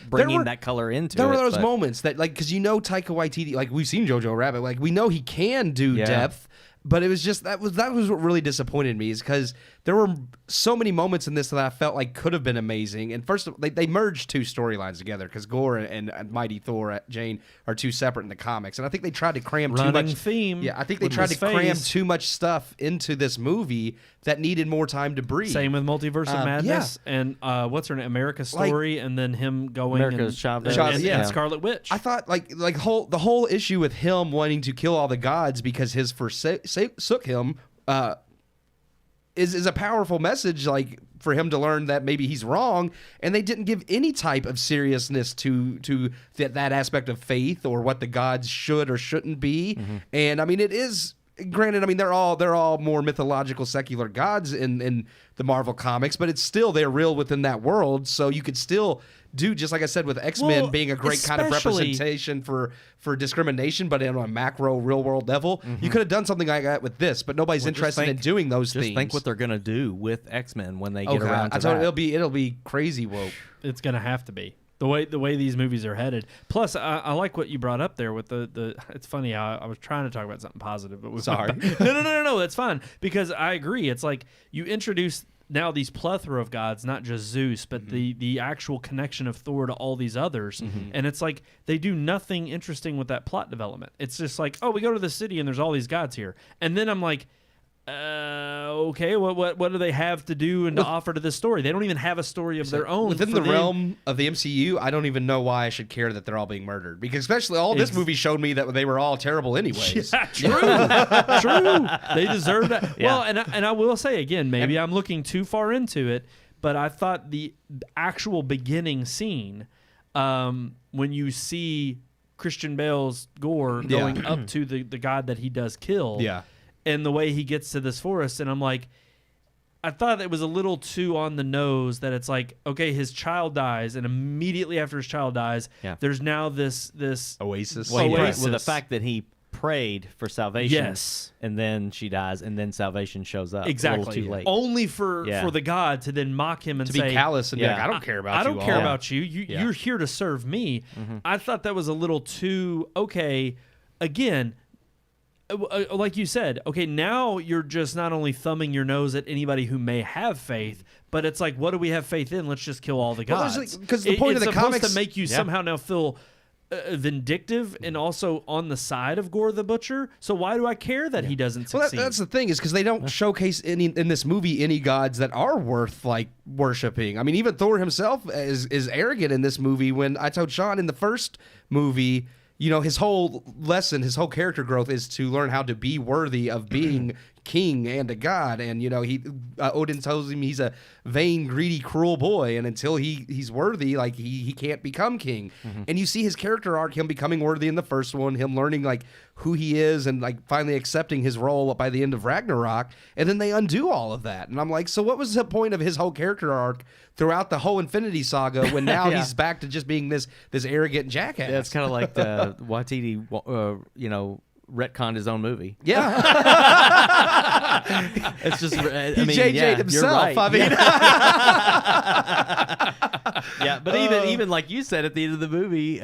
bringing were- that color into it. There were those but- moments that, like, because Taika Waititi, like we've seen Jojo Rabbit, like we know he can do depth, but it was just that was what really disappointed me is because there were so many moments in this that I felt like could have been amazing. And first, they merged two storylines together because Gore and Mighty Thor Jane are two separate in the comics, and I think they tried to cram too Running much theme. Yeah, I think they with tried this to cram phase. too much stuff into this movie that needed more time to breathe. Same with Multiverse of Madness and what's her name, America's Story, and then him going America's and, Chavez. and Scarlet Witch. I thought like the whole issue with him wanting to kill all the gods because his forsook him is a powerful message, like for him to learn that maybe he's wrong, and they didn't give any type of seriousness to that aspect of faith or what the gods should or shouldn't be. And I mean, it is. Granted, I mean they're all more mythological, secular gods in the Marvel comics, but it's still they're real within that world. So you could still do just like I said with X-Men being a great kind of representation for discrimination, but on a macro real world level, you could have done something like that with this. But nobody's interested in doing those things. Just think what they're gonna do with X-Men when they get around to I told that. you, it'll be crazy woke. It's gonna have to be the way these movies are headed. Plus, I like what you brought up there with the. It's funny how I was trying to talk about something positive, but Sorry. No, that's fine because I agree. It's like you introduce now these plethora of gods, not just Zeus, but the actual connection of Thor to all these others, and it's like they do nothing interesting with that plot development. It's just like, oh, we go to the city and there's all these gods here, and then I'm like. Okay, what do they have to do and to offer to this story? They don't even have a story of their own. Within the realm of the MCU, I don't even know why I should care that they're all being murdered. Because especially all this movie showed me that they were all terrible anyways. Yeah, true. They deserve that. Yeah. Well, and I will say again, maybe I'm looking too far into it, but I thought the actual beginning scene, when you see Christian Bale's Gore going up to the god that he does kill. Yeah. And the way he gets to this forest, and I'm like, I thought it was a little too on the nose that it's like, okay, his child dies, and immediately after his child dies, there's now this Oasis. Well, Oasis. the fact that he prayed for salvation, Yes. and then she dies, and then salvation shows up. exactly a little too late. only for the god to then mock him and To say, be callous and be Yeah. like, I don't care about you. I don't care all. about you. You're here to serve me. I thought that was a little too okay. Again, like you said, okay, now you're just not only thumbing your nose at anybody who may have faith, but it's like, what do we have faith in? Let's just kill all the gods. Because the point of the comics to make you somehow now feel vindictive and also on the side of Gore the Butcher. So why do I care that he doesn't succeed? Well, that's the thing, is because they don't showcase in this movie any gods that are worth like worshiping. I mean, even Thor himself is arrogant in this movie. When I told Sean in the first movie, you know, his whole lesson, his whole character growth is to learn how to be worthy of being king and a god. And, you know, Odin tells him he's a vain, greedy, cruel boy, and until he's worthy, like he can't become king. And you see his character arc, him becoming worthy in the first one, him learning like who he is and like finally accepting his role by the end of Ragnarok, and then they undo all of that. And I'm like, so what was the point of his whole character arc throughout the whole Infinity Saga when now he's back to just being this arrogant jackass? Yeah, it's kind of like the Waititi, retconned his own movie. Yeah. It's just, I He mean, JJ'd himself. You're right. I mean, Yeah, but even like you said at the end of the movie,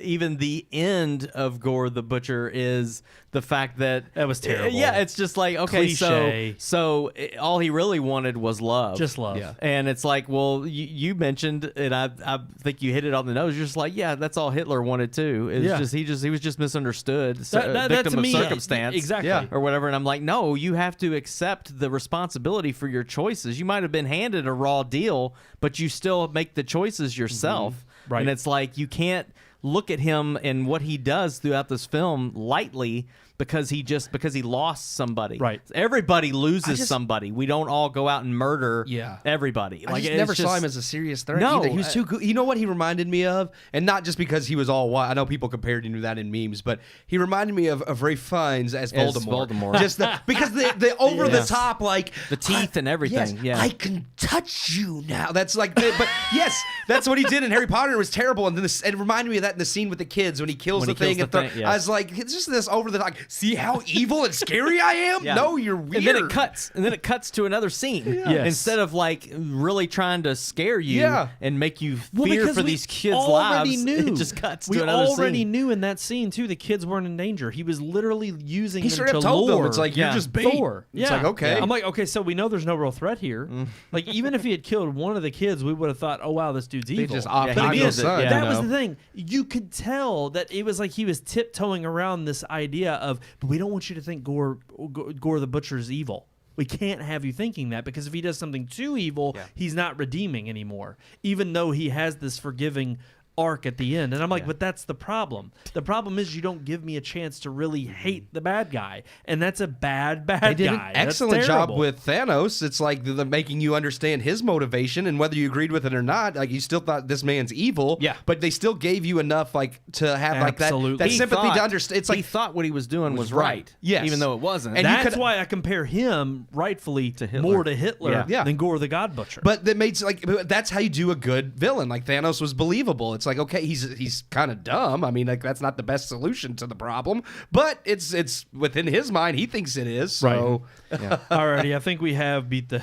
even the end of Gore the Butcher is the fact that was terrible. Yeah, it's just like, okay, Cliche. so all he really wanted was love, Just love. Yeah. and it's like, well, you mentioned, and I think you hit it on the nose. You're just like, yeah, that's all Hitler wanted too. It's just he was just misunderstood, victim of circumstance, exactly, or whatever. And I'm like, no, you have to accept the responsibility for your choices. You might have been handed a raw deal, but you still make the choices yourself. Right. And it's like, you can't look at him and what he does throughout this film lightly because he lost somebody. Right. Everybody loses somebody. We don't all go out and murder everybody. I never saw him as a serious threat either. He was too good. You know what he reminded me of? And not just because he was all white. I know people compared him to that in memes, but he reminded me of Ralph Fiennes as Voldemort. Just because the over the top, like the teeth and everything. Yes, I can touch you now. That's like, but yes, that's what he did in Harry Potter. It was terrible, and then it reminded me of that in the scene with the kids when he kills the thing. I was like, it's just this over the top. See how evil and scary I am? Yeah. No, you're weird. And then it cuts to another scene. Yes. Instead of like really trying to scare you and make you fear for these kids' lives, it just cuts to another scene. We already knew in that scene too the kids weren't in danger. He was literally using them straight to up told lure. them, it's like, you're just bait. Thor. It's like, okay. I'm like, okay, so we know there's no real threat here. Like, even if he had killed one of the kids, we would have thought, oh wow, this dude's evil. Just But again, son. that was the thing. You could tell that it was like he was tiptoeing around this idea of, but we don't want you to think Gore the Butcher's evil. We can't have you thinking that, because if he does something too evil, he's not redeeming anymore, even though he has this forgiving arc at the end. And I'm like, but that's the problem. The problem is you don't give me a chance to really hate the bad guy, and that's a bad guy. They did an excellent job with Thanos. It's like the making you understand his motivation, and whether you agreed with it or not, like you still thought this man's evil. Yeah, but they still gave you enough like to have like that sympathy to understand. It's like he thought what he was doing was right. Yes, even though it wasn't. And that's why I compare him rightfully more to Hitler than Gore the God Butcher. But that makes that's how you do a good villain. Like Thanos was believable. It's like, okay, he's kind of dumb. I mean, like that's not the best solution to the problem, but it's within his mind. He thinks it is. So, alrighty, I think we have beat the.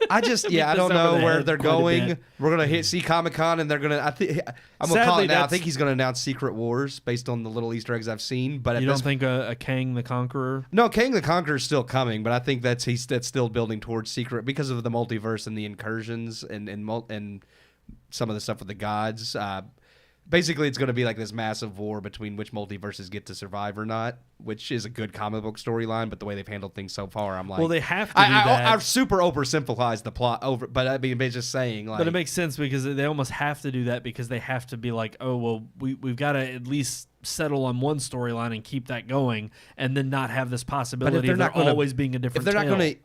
I don't know where they're going. We're gonna see Comic-Con, and they're gonna. I'm gonna call it now. I think he's gonna announce Secret Wars based on the little Easter eggs I've seen. But you don't think a Kang the Conqueror? No, Kang the Conqueror is still coming, but I think that's still building towards Secret because of the multiverse and the incursions and some of the stuff with the gods. Basically, it's going to be like this massive war between which multiverses get to survive or not, which is a good comic book storyline. But the way they've handled things so far, I'm like, well, they have to do that. I've super oversimplified the plot but I mean, it's just saying, like, but it makes sense because they almost have to do that because they have to be like, oh well, we've got to at least settle on one storyline and keep that going, and then not have this possibility of there always being a different. If they're not going to,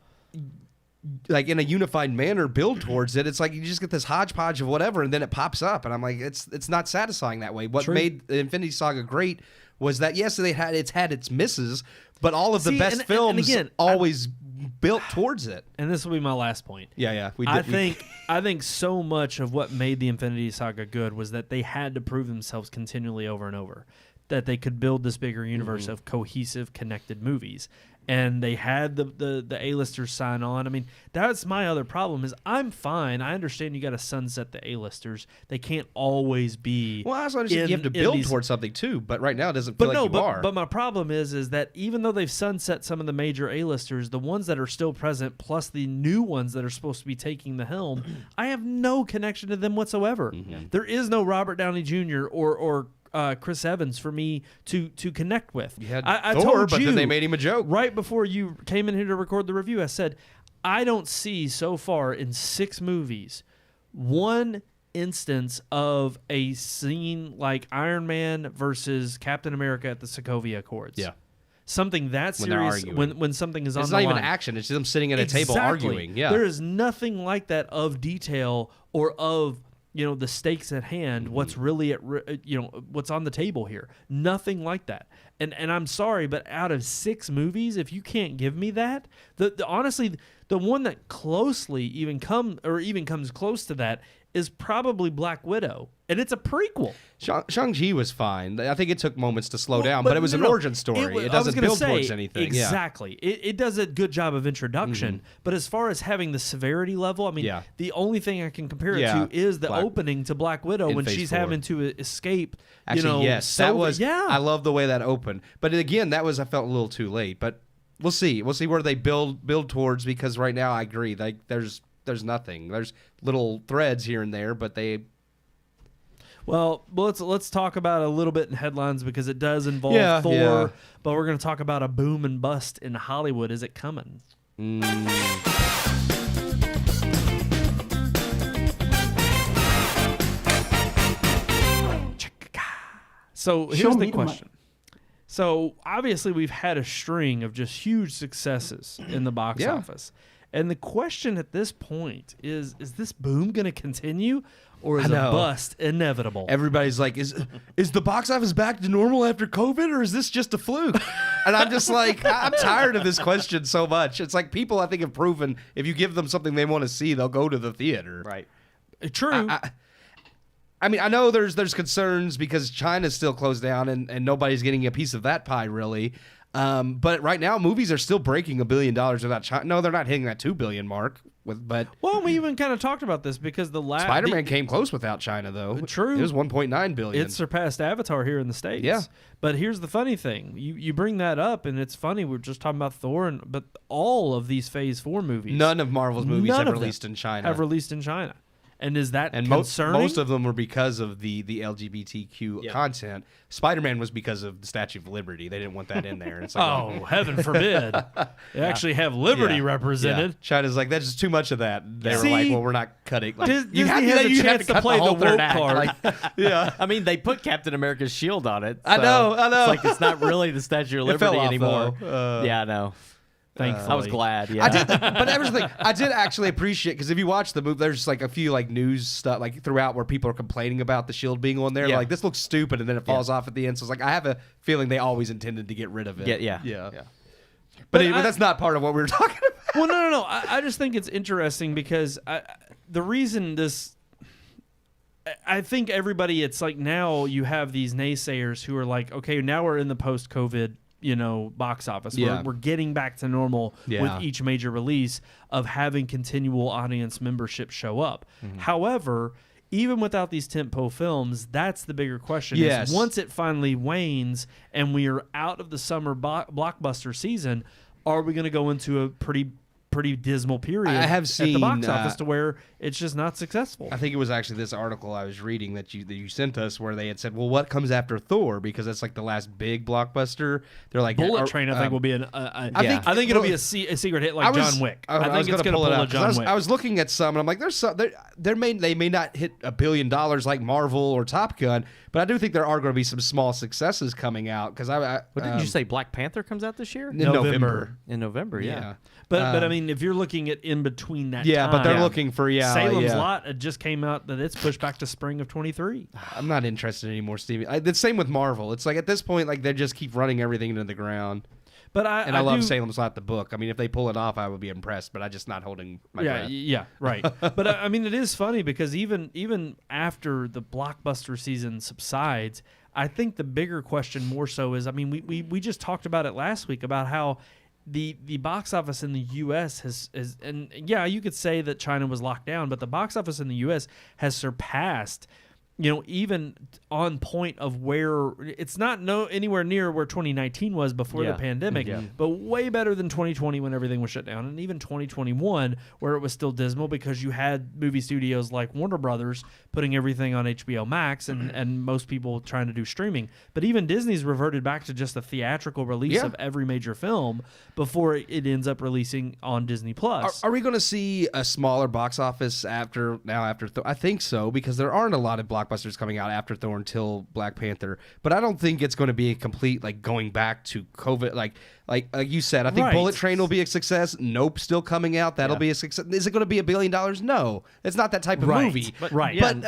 like, in a unified manner build towards it, it's like you just get this hodgepodge of whatever, and then it pops up, and I'm like, it's not satisfying that way. What made the Infinity Saga great was that yes, it's had its misses, but all of the best films always built towards it. And this will be my last point. I think so much of what made the Infinity Saga good was that they had to prove themselves continually over and over. that they could build this bigger universe of cohesive, connected movies. And they had the A-listers sign on. I mean, that's my other problem is I'm fine. I understand you got to sunset the A-listers. They can't always be. Well, I also understand you have to build towards something too. But right now, it doesn't feel like you are. But my problem is that even though they've sunset some of the major A-listers, the ones that are still present, plus the new ones that are supposed to be taking the helm, I have no connection to them whatsoever. There is no Robert Downey Jr. or Chris Evans for me to connect with. You had I Thor, told but you, then they made him a joke. Right before you came in here to record the review, I said, I don't see so far in 6 movies one instance of a scene like Iron Man versus Captain America at the Sokovia Accords. Yeah. Something that serious when something is on the line. It's not even action. It's them sitting at a table arguing. Yeah. There is nothing like that of detail or of the stakes at hand, what's really what's on the table here. Nothing like that. And I'm sorry, but out of 6 movies, if you can't give me that, honestly, the one that closely even comes close to that is probably Black Widow, and it's a prequel. Shang-Chi was fine. I think it took moments to slow down, but it was an origin story. It doesn't build towards anything. Exactly. Yeah. It does a good job of introduction, but as far as having the severity level, I mean, the only thing I can compare it to is the opening to Black Widow when she's having to escape. Actually, yes, that was. Yeah. I love the way that opened, but again, I felt a little too late. But we'll see. We'll see where they build towards, because right now I agree. Like there's nothing. There's little threads here and there, but they. Well, let's talk about it a little bit in headlines, because it does involve Thor, but we're going to talk about a boom and bust in Hollywood. Is it coming? So here's the question. So obviously we've had a string of just huge successes in the box office. And the question at this point is this boom going to continue, or is a bust inevitable? Everybody's like, is the box office back to normal after COVID, or is this just a fluke? And I'm just like, I'm tired of this question so much. It's like people, I think, have proven if you give them something they want to see, they'll go to the theater. Right. True. I mean, I know there's concerns because China's still closed down and nobody's getting a piece of that pie, really. But right now, movies are still breaking $1 billion without China. No, they're not hitting that $2 billion mark. Well, we even kind of talked about this because Spider-Man came close without China, though. True, it was $1.9 billion. It surpassed Avatar here in the States. Yeah, but here's the funny thing: you bring that up, and it's funny. We're just talking about Thor, but all of these Phase 4 movies, none of Marvel's movies have released in China. And is that concerning? Most of them were because of the LGBTQ content. Spider-Man was because of the Statue of Liberty. They didn't want that in there. And it's like, heaven forbid. They actually have liberty represented. Yeah. China's like, that's just too much of that. They were like, well, we're not cutting. Like, you have to play the woke card. Like, I mean, they put Captain America's shield on it. So I know. It's like it's not really the Statue of Liberty anymore. I know. Thankfully. I was glad, I did, but that was the thing. I did actually appreciate, because if you watch the movie, there's like a few like news stuff like throughout where people are complaining about the shield being on there. Like, this looks stupid, and then it falls off at the end. So it's like, I have a feeling they always intended to get rid of it. Yeah. But that's not part of what we were talking about. Well, no. I just think it's interesting because the reason this. I think everybody, it's like now you have these naysayers who are like, okay, now we're in the post-COVID box office. We're getting back to normal with each major release of having continual audience membership show up. However, even without these tentpole films, that's the bigger question. Yes. Is once it finally wanes and we are out of the summer blockbuster season, are we going to go into a pretty dismal period I have seen, at the box office to where it's just not successful? I think it was actually this article I was reading that you sent us where they had said, well, what comes after Thor? Because that's like the last big blockbuster. They're like, Bullet Train, I think, will be I think it'll be a secret hit like John Wick. I think it's going to pull a John Wick. I was looking at some, and I'm like, there's some, they may not hit $1 billion like Marvel or Top Gun, but I do think there are going to be some small successes coming out. Because what did you say? Black Panther comes out this year? In November. In November, yeah. But I mean, if you're looking at in between that time. But they're looking for, Salem's Lot, it just came out that it's pushed back to spring of 23. I'm not interested anymore, Stevie. The same with Marvel. It's like at this point, like they just keep running everything into the ground. But I love Salem's Lot, the book. I mean, if they pull it off, I would be impressed, but I'm just not holding my breath. Yeah, right. But I mean, it is funny because even after the blockbuster season subsides, I think the bigger question more so is, I mean, we just talked about it last week about how the box office in the U.S. has and yeah, you could say that China was locked down, but the box office in the U.S. has surpassed, even on point of where it's not anywhere near where 2019 was before the pandemic, but way better than 2020 when everything was shut down, and even 2021 where it was still dismal because you had movie studios like Warner Brothers putting everything on HBO Max and most people trying to do streaming. But even Disney's reverted back to just a theatrical release of every major film before it ends up releasing on Disney Plus. Are we going to see a smaller box office after Thor? I think so, because there aren't a lot of blockbusters coming out after Thor until Black Panther. But I don't think it's going to be a complete going back to COVID. Like you said, I think Bullet Train will be a success. Nope, still coming out. That'll be a success. Is it going to be $1 billion? No, it's not that type of movie. But,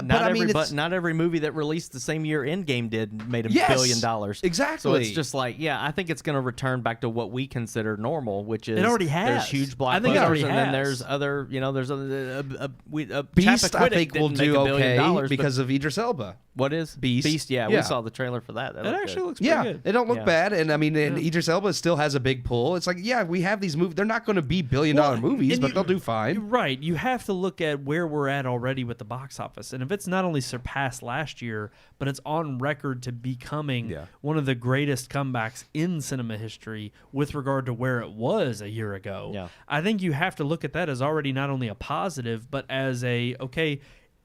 not every movie that released the same year Endgame did made $1 billion. Exactly. So it's just I think it's going to return back to what we consider normal, which is it already has. There's huge blockbusters, I think it already and has. then there's other, there's a Beast. I think will do okay because because of Idris Elba. What is Beast? Beast, we saw the trailer for that. It actually looks pretty good. It don't look bad, and I mean, and Idris Elba still has a big pull. It's we have these movies. They're not going to be billion-dollar movies, but they'll do fine. Right. You have to look at where we're at already with the box office, and if it's not only surpassed last year, but it's on record to becoming one of the greatest comebacks in cinema history with regard to where it was a year ago. I think you have to look at that as already not only a positive, but as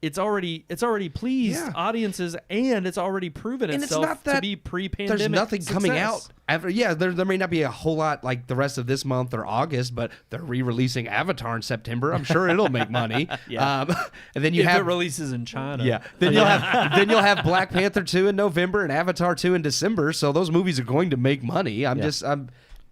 it's already pleased audiences, and it's already proven itself to be pre-pandemic. There's nothing success. coming out. There may not be a whole lot like the rest of this month or August, but they're re-releasing Avatar in September. I'm sure it'll make money. And then you have it releases in China. Then you'll have Black Panther 2 in November and Avatar 2 in December. So those movies are going to make money.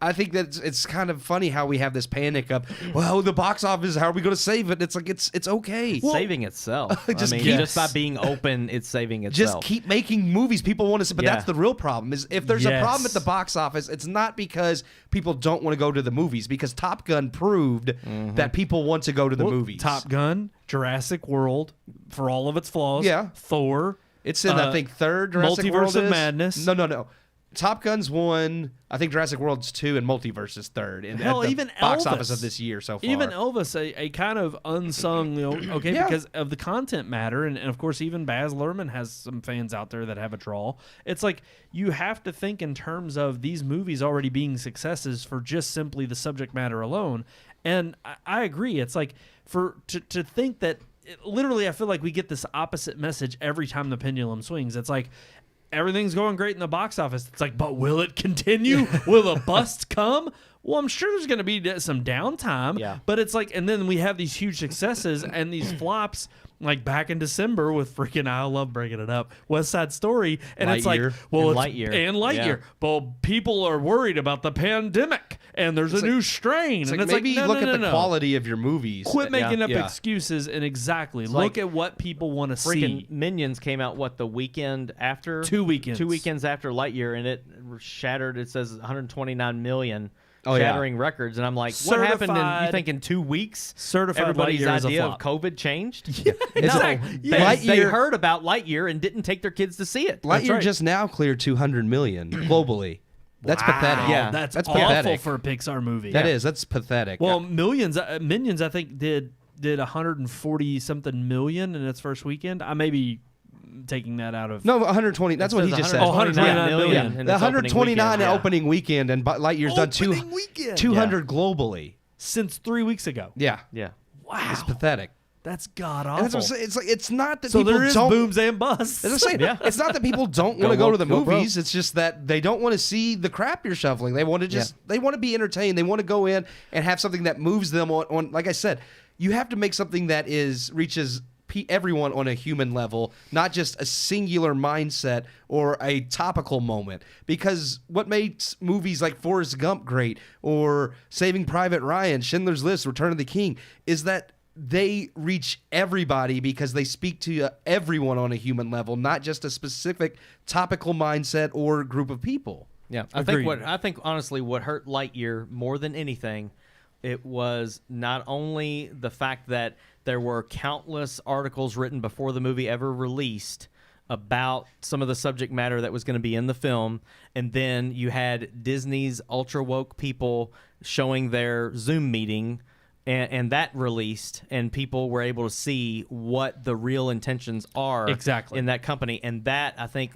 I think that it's kind of funny how we have this panic of, well, the box office, how are we going to save it? It's it's okay. It's saving itself. Just by being open, it's saving itself. Just keep making movies people want to see. But that's the real problem, is if there's a problem at the box office, it's not because people don't want to go to the movies, because Top Gun proved that people want to go to the movies. Top Gun, Jurassic World, for all of its flaws. Thor. It's in, I think, third. Jurassic Multiverse World of is. Madness. No. Top Gun's 1. I think Jurassic World's 2, and Multiverse is 3rd. Hell, even box Elvis, office of this year so far. Even Elvis, a kind of unsung, because of the content matter, and of course even Baz Luhrmann has some fans out there that have a draw. It's you have to think in terms of these movies already being successes for just simply the subject matter alone. And I agree. It's to think that literally, I feel like we get this opposite message every time the pendulum swings. It's everything's going great in the box office. It's but will it continue? Will a bust come? Well, I'm sure there's going to be some downtime. But it's and then we have these huge successes and these flops, back in December with freaking, I love breaking it up, West Side Story. And Lightyear. And Lightyear. Well, people are worried about the pandemic, and there's a new strain. And maybe look at the quality of your movies. Quit making up excuses, and look at what people want to see. Minions came out, the weekend after? 2 weekends. 2 weekends after Lightyear, and it shattered, it says 129 million. Shattering records, and I'm what happened you think in 2 weeks? Everybody's idea of COVID changed? They heard about Lightyear and didn't take their kids to see it. Lightyear just now cleared 200 million globally. That's pathetic. Yeah, that's awful pathetic for a Pixar movie. That's pathetic. Well, Minions, I think, did 140 something million in its first weekend. I may be taking that out of 120. That's what he just said. 129 million. The 129 opening weekend, and Lightyear's done 200 globally since 3 weeks ago. Yeah. Wow, it's pathetic. That's god awful. That's what I'm saying. It's not that so people there is don't booms and busts. As I'm saying, it's not that people don't want to go to the movies. It's just that they don't want to see the crap you're shuffling. They want to they want to be entertained. They want to go in and have something that moves them on. Like I said, you have to make something that reaches everyone on a human level, not just a singular mindset or a topical moment. Because what makes movies like Forrest Gump great, or Saving Private Ryan, Schindler's List, Return of the King, is that they reach everybody because they speak to everyone on a human level, not just a specific topical mindset or group of people. Yeah, I think honestly what hurt Lightyear more than anything, it was not only the fact that there were countless articles written before the movie ever released about some of the subject matter that was going to be in the film, and then you had Disney's ultra woke people showing their Zoom meeting, and that released, and people were able to see what the real intentions are exactly in that company, and that I think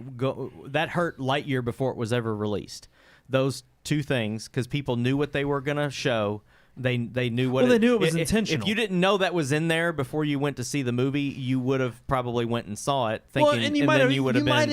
that hurt Lightyear before it was ever released. Those two things, because people knew what they were going to show. They knew what they knew it was intentional. If you didn't know that was in there before you went to see the movie, you would have probably went and saw it thinking, and you might have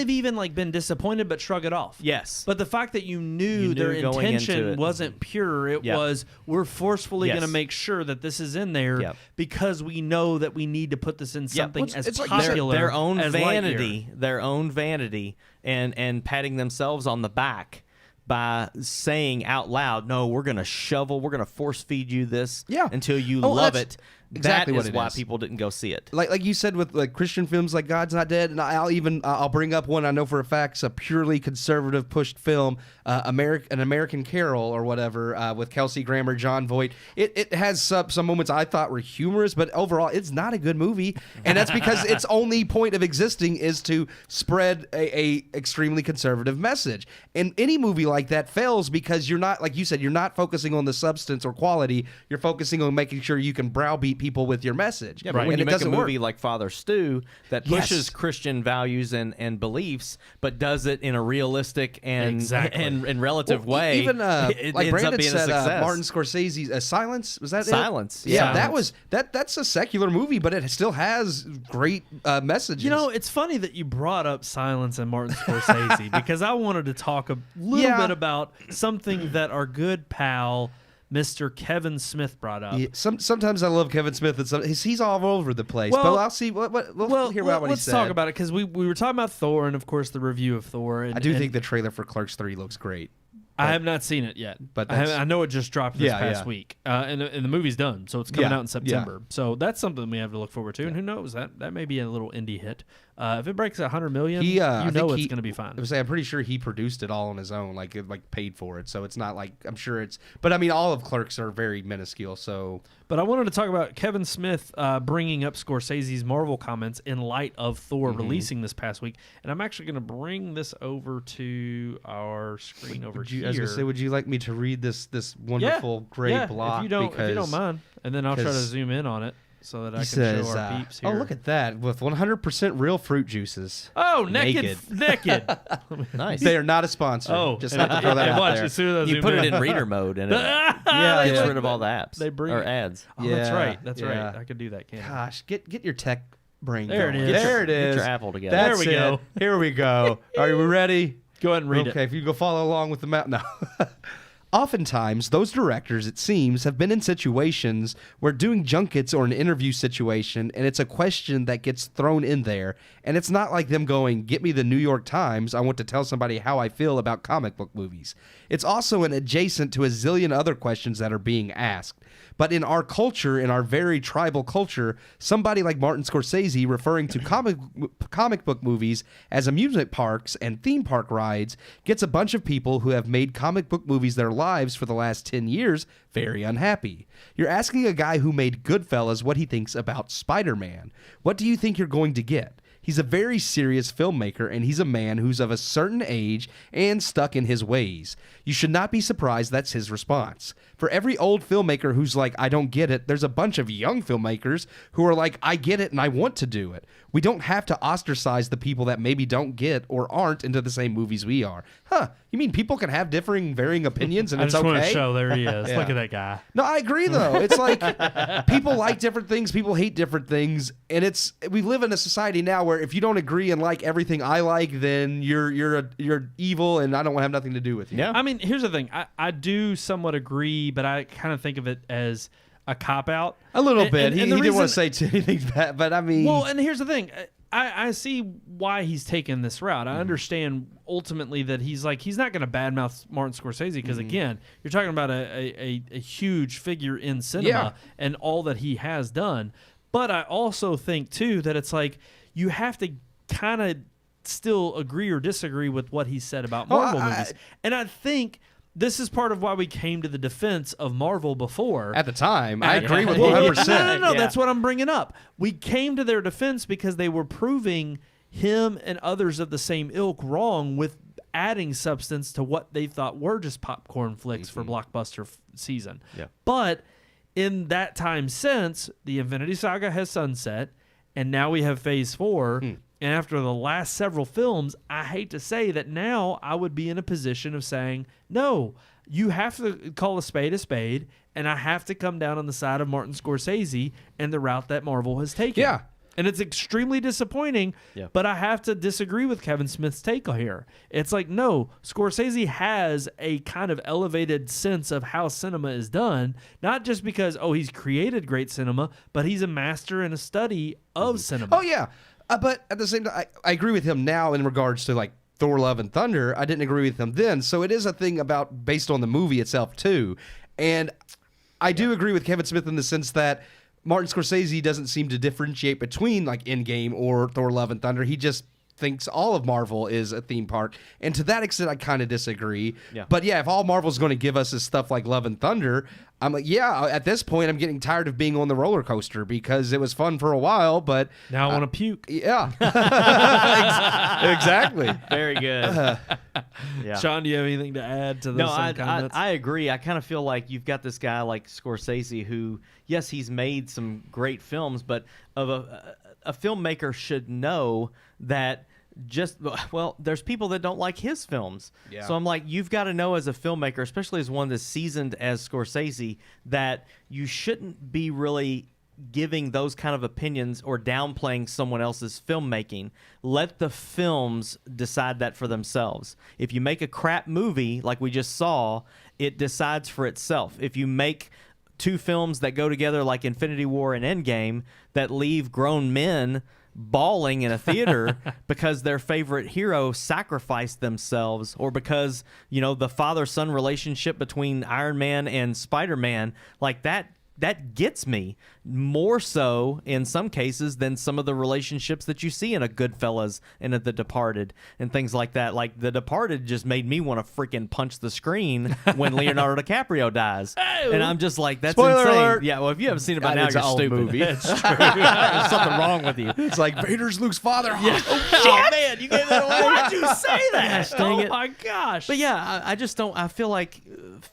even like been disappointed but shrug it off. Yes. But the fact that you knew their intention wasn't pure, it was we're forcefully going to make sure that this is in there because we know that we need to put this in something as popular their own as vanity, Lightyear. their own vanity, and patting themselves on the back by saying out loud, no, we're going to force feed you this until you love it. Exactly that is what it why is. people didn't go see it. Like you said with like Christian films like God's Not Dead, and I'll bring up one I know for a fact, it's a purely conservative pushed film, an American Carol or whatever, with Kelsey Grammer, John Voight. It has some moments I thought were humorous, but overall it's not a good movie, and that's because its only point of existing is to spread a extremely conservative message. And any movie like that fails because you're not, like you said, you're not focusing on the substance or quality. You're focusing on making sure you can browbeat people with your message. Yeah, but when and you it make a doesn't movie work. like Father Stew that pushes Christian values and beliefs, but does it in a realistic and relative way, even it like ends Brandon up being said, a success. Martin Scorsese's Silence, was that Silence? it? Yeah, Silence. that's a secular movie, but it still has great messages. You know, it's funny that you brought up Silence and Martin Scorsese because I wanted to talk a little bit about something that our good pal Mr. Kevin Smith brought up. Yeah, sometimes I love Kevin Smith, and he's all over the place. Well, but I'll see. We'll hear about what he said. Let's talk about it because we were talking about Thor and of course the review of Thor. And, I do think the trailer for Clerks 3 looks great. I have not seen it yet, but I know it just dropped this past week, and the movie's done, so it's coming out in September. So that's something we have to look forward to. And who knows, that may be a little indie hit. If it breaks 100 million, you know it's going to be fine. I'm pretty sure he produced it all on his own, like paid for it. So it's not like I'm sure it's. But I mean, all of Clerks are very minuscule. So. But I wanted to talk about Kevin Smith bringing up Scorsese's Marvel comments in light of Thor releasing this past week, and I'm actually going to bring this over to our screen over here. I was going to say, would you like me to read this wonderful great block? If you don't mind, and then I'll try to zoom in on it so that I can show our peeps here. Oh, look at that with 100% real fruit juices. Oh, naked. Nice. They are not a sponsor. Oh, just have to throw that out there. As soon as I You zoom put it in reader mode, and it gets rid of all the apps or ads. Oh, that's right. That's right. I could do that, can't I? Gosh, get your tech brain there going. It is. There it is. Get your Apple together. There we go. Here we go. Are you ready? Go ahead and read it. Okay, if you go follow along with the map. No. Oftentimes, those directors, it seems, have been in situations where doing junkets or an interview situation, and it's a question that gets thrown in there, and it's not like them going, get me the New York Times, I want to tell somebody how I feel about comic book movies. It's also an adjacent to a zillion other questions that are being asked. But in our culture, in our very tribal culture, somebody like Martin Scorsese referring to comic book movies as amusement parks and theme park rides gets a bunch of people who have made comic book movies their lives for the last 10 years very unhappy. You're asking a guy who made Goodfellas what he thinks about Spider-Man. What do you think you're going to get? He's a very serious filmmaker, and he's a man who's of a certain age and stuck in his ways. You should not be surprised that's his response. For every old filmmaker who's like, I don't get it, there's a bunch of young filmmakers who are like, I get it and I want to do it. We don't have to ostracize the people that maybe don't get or aren't into the same movies we are. Huh, you mean people can have varying opinions and it's okay? I just want to show, there he is. Look at that guy. No, I agree though. It's like people like different things, people hate different things, and we live in a society now where if you don't agree and like everything I like, then you're evil and I don't want to have nothing to do with you. Yeah. I mean, here's the thing. I do somewhat agree, but I kind of think of it as a cop-out. A little bit. He didn't want to say anything bad, but I mean... Well, and here's the thing. I see why he's taken this route. I understand ultimately that he's not going to badmouth Martin Scorsese because, again, you're talking about a huge figure in cinema and all that he has done. But I also think, too, that it's like you have to kind of still agree or disagree with what he said about Marvel movies. And I think... this is part of why we came to the defense of Marvel before. At the time, I agree with 100%. No, that's what I'm bringing up. We came to their defense because they were proving him and others of the same ilk wrong with adding substance to what they thought were just popcorn flicks for blockbuster season. Yeah. But in that time since, the Infinity Saga has sunset, and now we have Phase 4. And after the last several films, I hate to say that now I would be in a position of saying, no, you have to call a spade, and I have to come down on the side of Martin Scorsese and the route that Marvel has taken. Yeah. And it's extremely disappointing, but I have to disagree with Kevin Smith's take here. It's like, no, Scorsese has a kind of elevated sense of how cinema is done, not just because, he's created great cinema, but he's a master and a study of cinema. Oh, yeah. But at the same time, I agree with him now in regards to, like, Thor, Love, and Thunder. I didn't agree with him then. So it is a thing about based on the movie itself, too. And I do agree with Kevin Smith in the sense that Martin Scorsese doesn't seem to differentiate between like Endgame or Thor: Love and Thunder. He just thinks all of Marvel is a theme park. And to that extent, I kind of disagree. Yeah. But yeah, if all Marvel's going to give us is stuff like Love and Thunder, I'm like, yeah, at this point, I'm getting tired of being on the roller coaster because it was fun for a while, but now I want to puke. Yeah. Exactly. Very good. Yeah. Sean, do you have anything to add to those comments? I agree. I kind of feel like you've got this guy like Scorsese who, yes, he's made some great films, but a filmmaker should know that there's people that don't like his films. Yeah. So I'm like, you've got to know as a filmmaker, especially as one that's seasoned as Scorsese, that you shouldn't be really giving those kind of opinions or downplaying someone else's filmmaking. Let the films decide that for themselves. If you make a crap movie like we just saw, it decides for itself. If you make two films that go together like Infinity War and Endgame that leave grown men bawling in a theater because their favorite hero sacrificed themselves, or because, the father-son relationship between Iron Man and Spider-Man, like that gets me more so in some cases than some of the relationships that you see in a Goodfellas and at The Departed and things like that. Like The Departed just made me want to freaking punch the screen when Leonardo DiCaprio dies. And I'm just like, that's Spoiler insane. alert. Yeah, well, if you haven't seen it by now, It's you're an old stupid. movie. It's true. There's something wrong with you. It's like Vader's Luke's father. Yeah. Oh, man, you gave that away. Why'd you say that? Dang it. My gosh. But yeah, I just don't. I feel like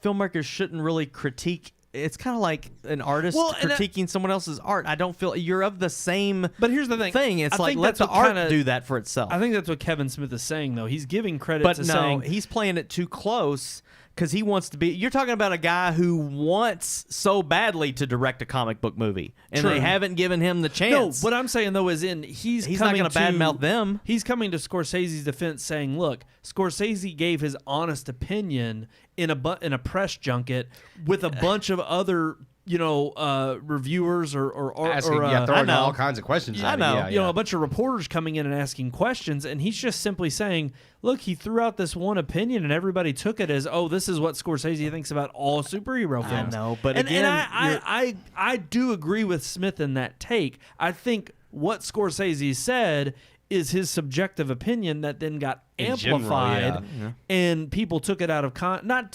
filmmakers shouldn't really critique. It's kind of like an artist critiquing someone else's art. I don't feel you're of the same. But here's the thing. It's I like think let that's the art kinda do that for itself. I think that's what Kevin Smith is saying, though. He's giving credit but to no, saying he's playing it too close because he wants to be. You're talking about a guy who wants so badly to direct a comic book movie, and True. they haven't given him the No, chance. what I'm saying though is he's not coming going to badmouth them. He's coming to Scorsese's defense, saying, "Look, Scorsese gave his honest opinion in a press junket with a bunch of other." Reviewers or Asking, throwing all kinds of questions. I at know. him. Yeah, A bunch of reporters coming in and asking questions, and he's just simply saying, look, he threw out this one opinion, and everybody took it as, this is what Scorsese thinks about all superhero films. I know, but I do agree with Smith in that take. I think what Scorsese said is his subjective opinion that then got amplified, and people took it out of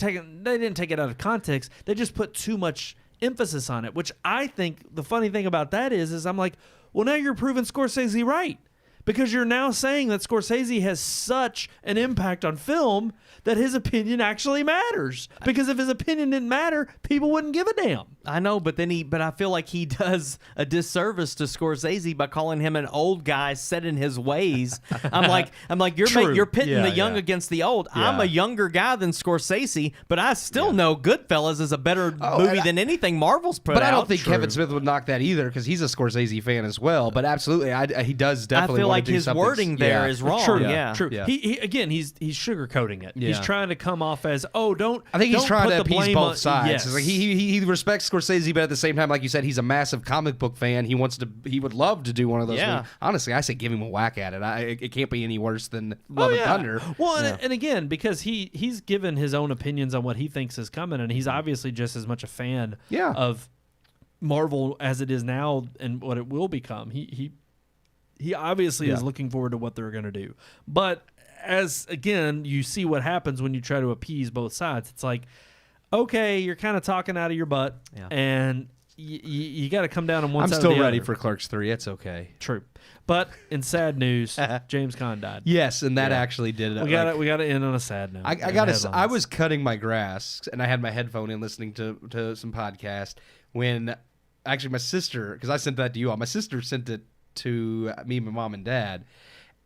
they didn't take it out of context. They just put too much emphasis on it, which I think the funny thing about that is I'm like, well, now you're proving Scorsese right, because you're now saying that Scorsese has such an impact on film that his opinion actually matters. Because if his opinion didn't matter, people wouldn't give a damn. I know, but I feel like he does a disservice to Scorsese by calling him an old guy set in his ways. I'm like you're pitting the young against the old. Yeah. I'm a younger guy than Scorsese, but I still know Goodfellas is a better movie than anything Marvel's put out. But I don't think Kevin Smith would knock that either, because he's a Scorsese fan as well. But absolutely, he does definitely. I feel want like to do his something. wording there is wrong. True. Yeah. True. Yeah. He he's sugarcoating it. Yeah. He's trying to come off as don't. I think he's don't trying put to the appease blame both on- sides. Yes. It's like he respects Scorsese, but at the same time, like you said, he's a massive comic book fan. He would love to do one of those. Yeah. movies. Honestly, I say give him a whack at it. It can't be any worse than Love and Thunder. Well, and again, because he's given his own opinions on what he thinks is coming, and he's obviously just as much a fan of Marvel as it is now and what it will become. He obviously is looking forward to what they're going to do. But as, again, you see what happens when you try to appease both sides. It's like, okay, you're kind of talking out of your butt, and you got to come down on one I'm side. still or the ready other. for Clerks 3. It's okay. True, but in sad news, James Caan died. Yes, and that actually did it. We got to end on a sad note. I was cutting my grass and I had my headphone in listening to some podcast when actually my sister, because I sent that to you all, my sister sent it to me, my mom and dad,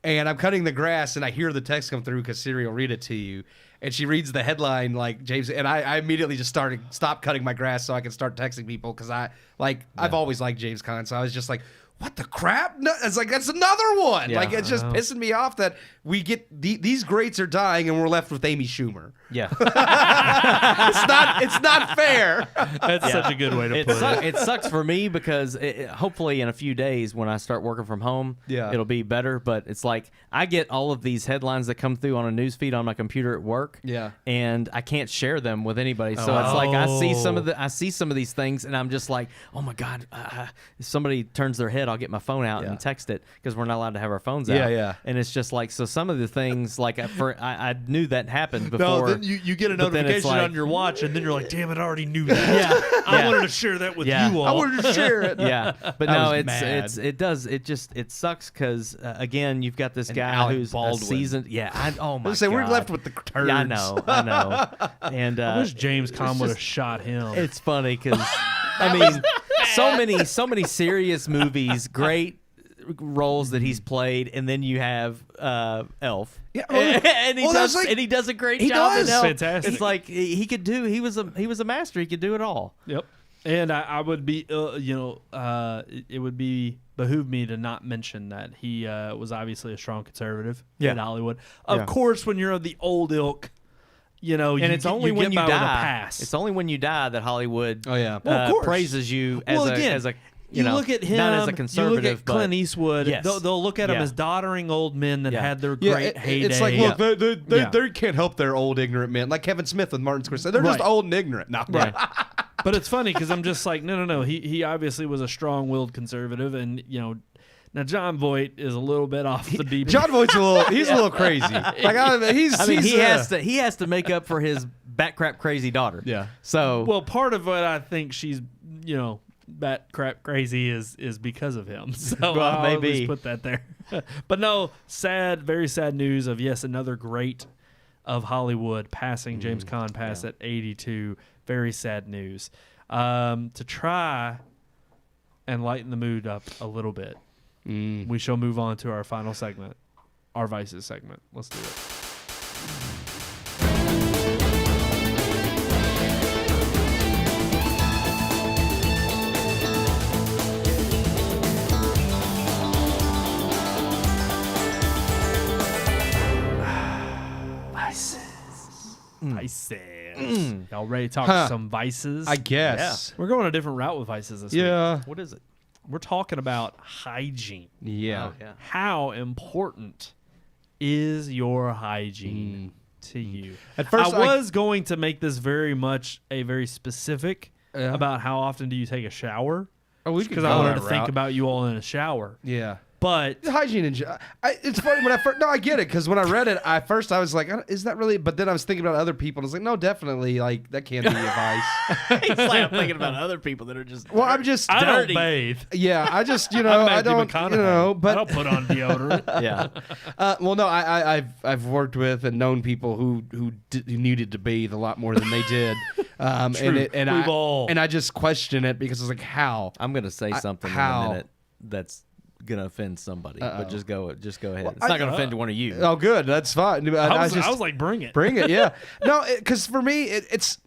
and I'm cutting the grass and I hear the text come through because Siri will read it to you, and she reads the headline like James, and I immediately just stopped cutting my grass so I can start texting people because I've always liked James Caan, so I was just like, what the crap? No, it's like, that's another one. Yeah. Like, it's just pissing me off that we get these greats are dying and we're left with Amy Schumer. Yeah. It's not fair. That's such a good way to put it. It sucks for me because hopefully in a few days when I start working from home, it'll be better. But it's like I get all of these headlines that come through on a news feed on my computer at work, and I can't share them with anybody. So it's like I see some of these things, and I'm just like, oh my god, if somebody turns their head, I'll get my phone out and text it because we're not allowed to have our phones out. And it's just like, so some of the things like I knew that happened before. No, then you get a notification on your watch, and then you're like, damn it, I already knew that. I wanted to share that with you all. I wanted to share it. But no, it sucks because again, you've got this guy who's a seasoned. Oh my god. We're left with the turds. Yeah, I know. And I wish James Caan would have shot him. It's funny because I mean, so many serious movies, great roles that he's played, and then you have Elf. And he does a great job in Elf. Fantastic. It's like he was a master. He could do it all. Yep. And I would be, it would behoove me to not mention that he was obviously a strong conservative in Hollywood. Of course, when you're of the old ilk, it's only when you die. It's only when you die that Hollywood praises you as a you look at him, not as a conservative, you look at Clint Eastwood. Yes. They'll look at him as dottering old men that had their great heyday. It's like, look, they can't help their old ignorant men, like Kevin Smith and Martin Scorsese. They're just old and ignorant. No. Right. But it's funny because I'm just like, no. He obviously was a strong-willed conservative, and now John Voight is a little bit off the deep. John Voight's a little crazy. Like he has to make up for his bat crap crazy daughter. Yeah. So part of what I think she's bat crap crazy is because of him. So I'll maybe put that there. But no, very sad news of another great of Hollywood passing. James Caan passed at 82. Very sad news. To try and lighten the mood up a little bit, we shall move on to our final segment, our Vices segment. Let's do it. Vices. Y'all ready to talk some vices? I guess. We're going a different route with vices this week. What is it? We're talking about hygiene. Yeah. How important is your hygiene to you? At first, I was going to make this very much a very specific about how often do you take a shower. Because I wanted to think about you all in a shower. Yeah. But hygiene it's funny when I first I get it because when I read it I was like, is that really? But then I was thinking about other people and I was like, no, definitely, like that can't be advice. He's like, I'm thinking about other people that are just I don't bathe. Yeah, I just I don't but I don't put on deodorant. No, I've worked with and known people who needed to bathe a lot more than they did. And I just question it because it's like, how? I'm gonna say something in a minute that's gonna offend somebody, but just go ahead. Well, it's not gonna offend one of you. Oh, good, that's fine. I was like, bring it. Yeah. No, because for me, it's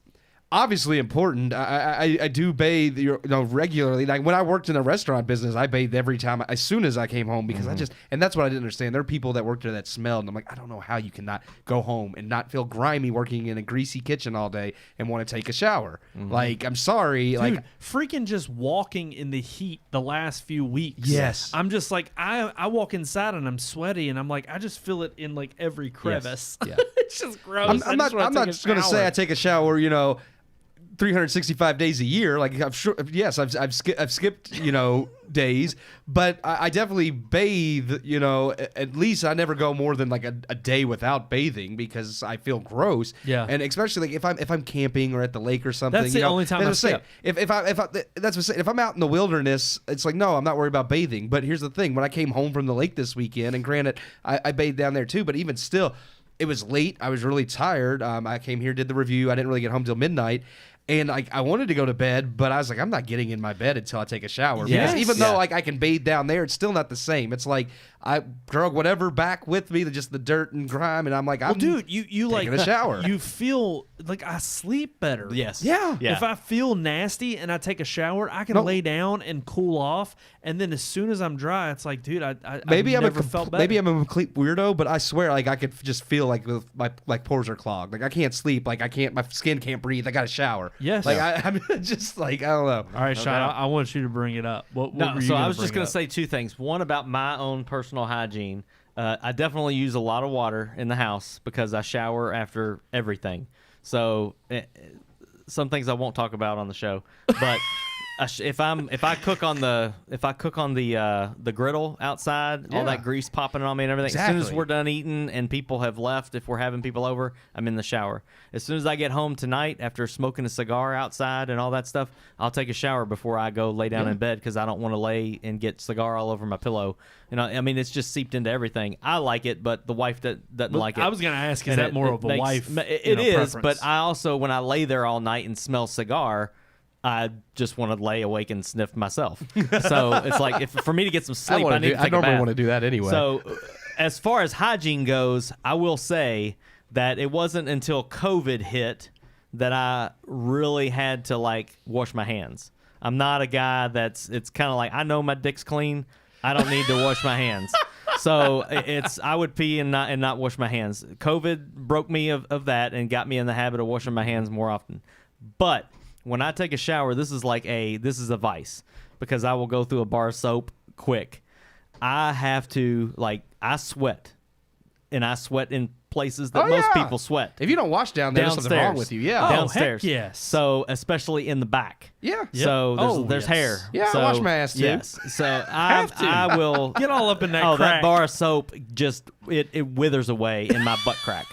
obviously important. I do bathe regularly. Like when I worked in a restaurant business, I bathed every time as soon as I came home because and that's what I didn't understand. There are people that worked there that smelled, and I'm like, I don't know how you cannot go home and not feel grimy working in a greasy kitchen all day and want to take a shower. Like, I'm sorry. Dude, like freaking just walking in the heat the last few weeks. Yes. I'm just like, I walk inside and I'm sweaty and I'm like, I just feel it in like every crevice. Yeah. It's just gross. I'm not just going to say I take a shower, 365 days a year. Like I'm sure, yes, I've skipped days, but I definitely bathe. At least I never go more than like a day without bathing because I feel gross. Yeah, and especially like if I'm camping or at the lake or something. That's the only time I skip. If I'm out in the wilderness, it's like no, I'm not worried about bathing. But here's the thing: when I came home from the lake this weekend, and granted, I bathed down there too, but even still, it was late. I was really tired. I came here, did the review. I didn't really get home till midnight. And I wanted to go to bed, but I was like, I'm not getting in my bed until I take a shower. Yes. Because even though like I can bathe down there, it's still not the same. It's like I drug whatever back with me, just the dirt and grime, and I'm like, I'm dude, you taking like a shower. You feel like I sleep better. Yes. Yeah. If I feel nasty and I take a shower, I can lay down and cool off, and then as soon as I'm dry, it's like, dude, Maybe I've never felt better. Maybe I'm a complete weirdo, but I swear, like I could just feel like my pores are clogged. Like I can't sleep. Like my skin can't breathe. I got to shower. Yes. Like I'm just like I don't know. All right, Sean, I want you to bring it up. What were you so I was just going to say two things. One about my own personal hygiene. I definitely use a lot of water in the house because I shower after everything. So some things I won't talk about on the show, but if I cook on the griddle outside, all that grease popping on me and everything. Exactly. As soon as we're done eating and people have left, if we're having people over, I'm in the shower. As soon as I get home tonight after smoking a cigar outside and all that stuff, I'll take a shower before I go lay down in bed because I don't want to lay and get cigar all over my pillow. I mean, it's just seeped into everything. I like it, but the wife doesn't like it. I was going to ask, is that more of a wife? It is, preference? but I also, when I lay there all night and smell cigar, I just want to lay awake and sniff myself. So it's like, for me to get some sleep, I need to take a bath. I normally want to do that anyway. So as far as hygiene goes, I will say that it wasn't until COVID hit that I really had to like wash my hands. I'm not a guy it's kind of like, I know my dick's clean. I don't need to wash my hands. So I would pee and not wash my hands. COVID broke me of that and got me in the habit of washing my hands more often. But when I take a shower, this is a vice because I will go through a bar of soap quick. I have to I sweat, and I sweat in places that most people sweat. If you don't wash down there, there's something wrong with you. Yeah. Downstairs. Heck yes. So especially in the back. Yeah. So there's hair. Yeah, so, I wash my ass too. Yes. So I will get all up in that. Oh, crack. that bar of soap just it withers away in my butt crack.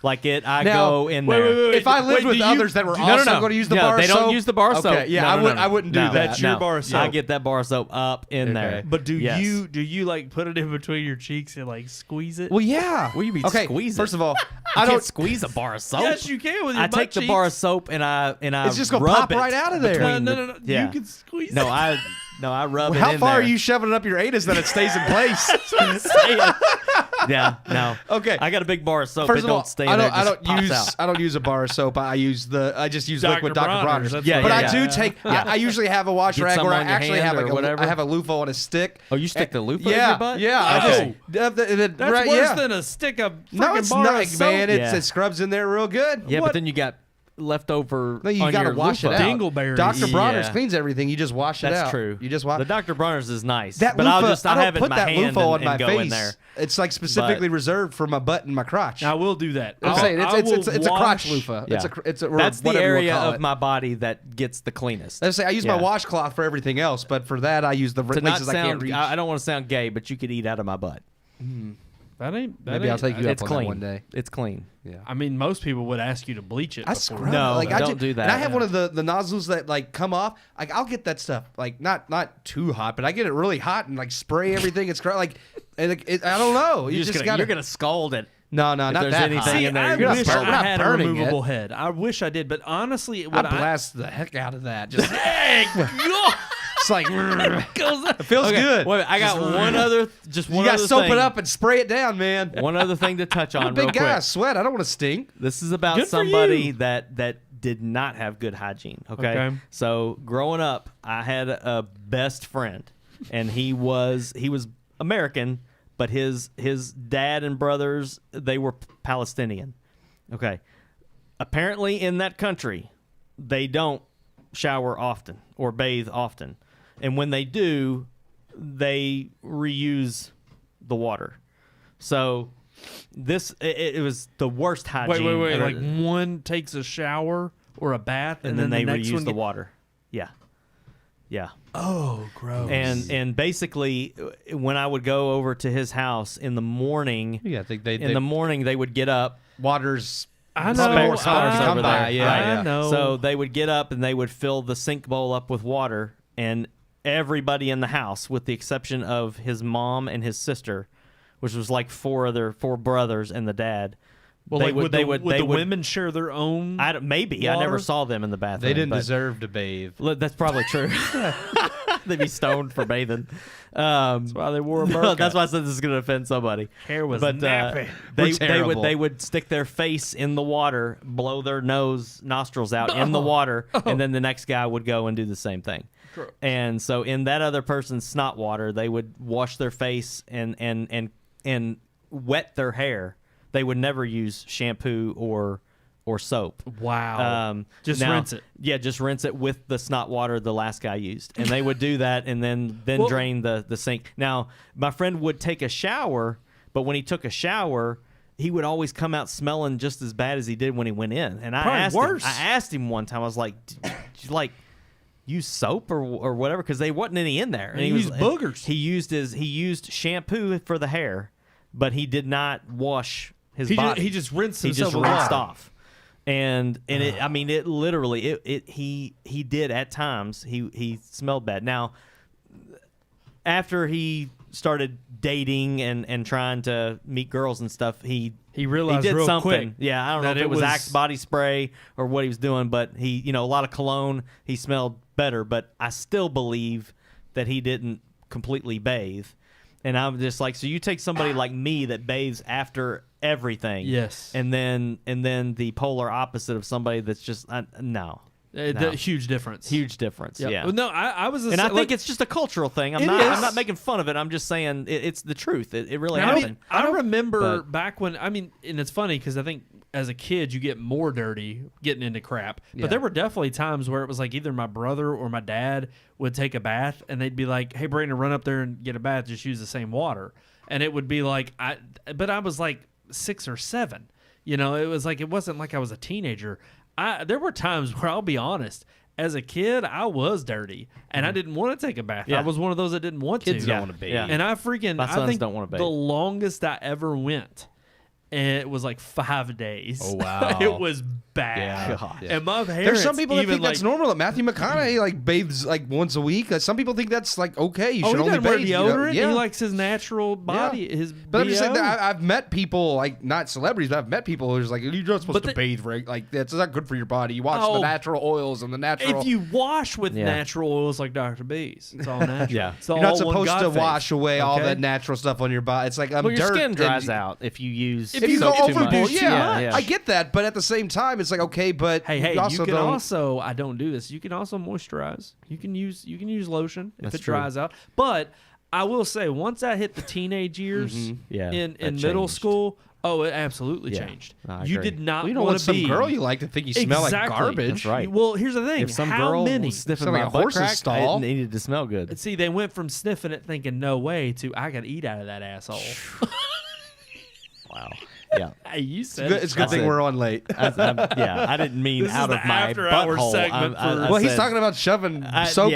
I now, go in there. If I lived with others that were also going to use the bar of soap, they don't use the bar of soap. Okay, yeah, I wouldn't do that. That's your bar of soap. I get that bar of soap up in there. But do you like put it in between your cheeks and like squeeze it? Well, yeah. What do you mean squeeze it? First of all, I don't squeeze a bar of soap. Yes, you can with your I take the bar of soap and I it's just gonna rub pop it right out of there. No. Yeah. You can squeeze No, it. I rub it in How there. far are you shoving it up your anus that it stays in place? Yeah, no. Okay. I got a big bar of soap. First It of all, don't stay in there. I don't use a bar of soap. I just use liquid Dr. Bronner's. That's Yeah, but yeah, I yeah. do take. I usually have a wash Get rag some where I on your actually hand have or whatever? I have a loofah on a stick. Oh, you stick the loofah in Yeah, your butt? yeah. That's worse than a stick of freaking No, it's bar not, of soap. man. Yeah. It scrubs in there real good. Yeah, What? but then you got leftover. No, you on got to your wash it loofah. out. Dingleberries. Dr. Bronner's Yeah. cleans everything. You just wash it out. That's true. You just wash. The Dr. Bronner's is nice, That but loofah, I'll I have don't it put in my that hand loofah on and my go face. in there. It's like specifically reserved for my butt and my crotch. I will do that. I'm saying it's a crotch wash- loofah. Yeah. It's a That's the whatever we'll area call of it. my body that gets the cleanest. I use my washcloth for everything else, but for that I use the To not places I can't sound, reach. I don't want to sound gay, but you could eat out of my butt. Maybe I'll take you up It's on clean. that one day. It's clean. Yeah. I mean, most people would ask you to bleach it. I before. scrub No, it. don't do that. And I have one of the nozzles that like come off. Like I'll get that stuff like not too hot, but I get it really hot and like spray everything. It's like I don't know. You just gotta. You're gonna scald it. No, not there's that anything hot. See, in there, I you're gonna wish burn it. I We're not had a burning removable it. head. I wish I did, but honestly, I what I blast the heck out of that. Just God. it's like it feels Okay, good. Wait, I got one other. Just one You got other to soap thing. it up and spray it down, man. One other thing to touch on, I'm a big real guy. I quick. sweat. I don't want to stink. This is about Good for somebody you. that did not have good hygiene. Okay? Okay. So growing up, I had a best friend, and he was American, but his dad and brothers, they were Palestinian. Okay. Apparently, in that country, they don't shower often or bathe often, and when they do, they reuse the water. So it was the worst hygiene. Wait. ever. Like one takes a shower or a bath, and then they the next reuse one the water. Yeah. Yeah. Oh, gross. And basically, when I would go over to his house in the morning, Yeah, I think in the morning they would get up. water's I spare know. cars over come by. there. Yeah, I know. So they would get up and they would fill the sink bowl up with water, and everybody in the house, with the exception of his mom and his sister, which was like four brothers and the dad. Well, would the women share their own? Maybe. I never saw them in the bathroom. They didn't deserve to bathe. That's probably true. They'd be stoned for bathing. That's why they wore a burqa. No, that's why I said this is going to offend somebody. Hair was But nappy. they would stick their face in the water, blow their nostrils out in the water, and then the next guy would go and do the same thing. True. And so in that other person's snot water, they would wash their face and wet their hair. They would never use shampoo or soap. Wow. Just rinse it. Yeah, just rinse it with the snot water the last guy used. And they would do that and then drain the sink. Now, my friend would take a shower, but when he took a shower, he would always come out smelling just as bad as he did when he went in. And I asked him one time, I was like, did you like use soap or whatever? Because there wasn't any in there. And he used boogers. He used shampoo for the hair, but he did not wash his body. He just rinsed He himself just rinsed off. And it literally he did at times. He smelled bad. Now, after he started dating and trying to meet girls and stuff, he realized he did real something. quick. Yeah, I don't know if it was Axe body spray or what he was doing, but he, a lot of cologne. He smelled better, but I still believe that he didn't completely bathe. And I'm just like, so you take somebody like me that bathes after everything, yes, and then the polar opposite of somebody that's just no. Huge difference. Huge difference. Yep. Yeah. Well, no, I was, and I think it's just a cultural thing. I'm not making fun of it. I'm just saying it's the truth. It really happened. I remember back when and it's funny because I think as a kid you get more dirty getting into crap. But there were definitely times where it was like either my brother or my dad would take a bath and they'd be like, "Hey, Brandon, run up there and get a bath. Just use the same water." And it would be like I was like 6 or 7. It was like it wasn't like I was a teenager. There were times where I'll be honest, as a kid, I was dirty and I didn't want to take a bath. Yeah. I was one of those that didn't want Kids to. don't want to bathe. Yeah. And I think don't want to bathe. the longest I ever went, and it was like 5 days. Oh, wow. It was bad. Yeah. And my parents There's some people that think like, that's normal. Matthew McConaughey bathes once a week. Some people think that's okay. You he should only doesn't wear bathe. deodorant. Yeah. He likes his natural body. His But I'm just saying BO. that I've met people not celebrities, but I've met people who's like, you're not supposed to bathe, right? That's not good for your body. You watch the natural oils and the natural. If you wash with natural oils like Dr. B's, it's all natural. Yeah. It's all you're not one supposed God to face, wash away all okay? that natural stuff on your body. It's like Well, your dirt skin dries and, out if you use If you go soap too much. overboard, Yeah. I get that, but at the same time, it's like okay, but Hey, you also you can don't. also I don't do this. You can also moisturize. You can use lotion if That's it true. dries out. But I will say once I hit the teenage years in that middle changed. school, it absolutely changed. I You agree. did not You don't want want to some be girl you like to think you smell like Exactly. garbage. That's right. Well, here's the thing. If some How girl many? was sniffing Sound my like a butt horse's crack, stall. it needed to smell good. See, they went from sniffing it thinking no way to I could eat out of that asshole. Wow. Yeah. Hey, you said It's a good thing we're on late. I didn't mean This is out the of my after-hour butthole. segment I Well, he's said- talking about shoving soap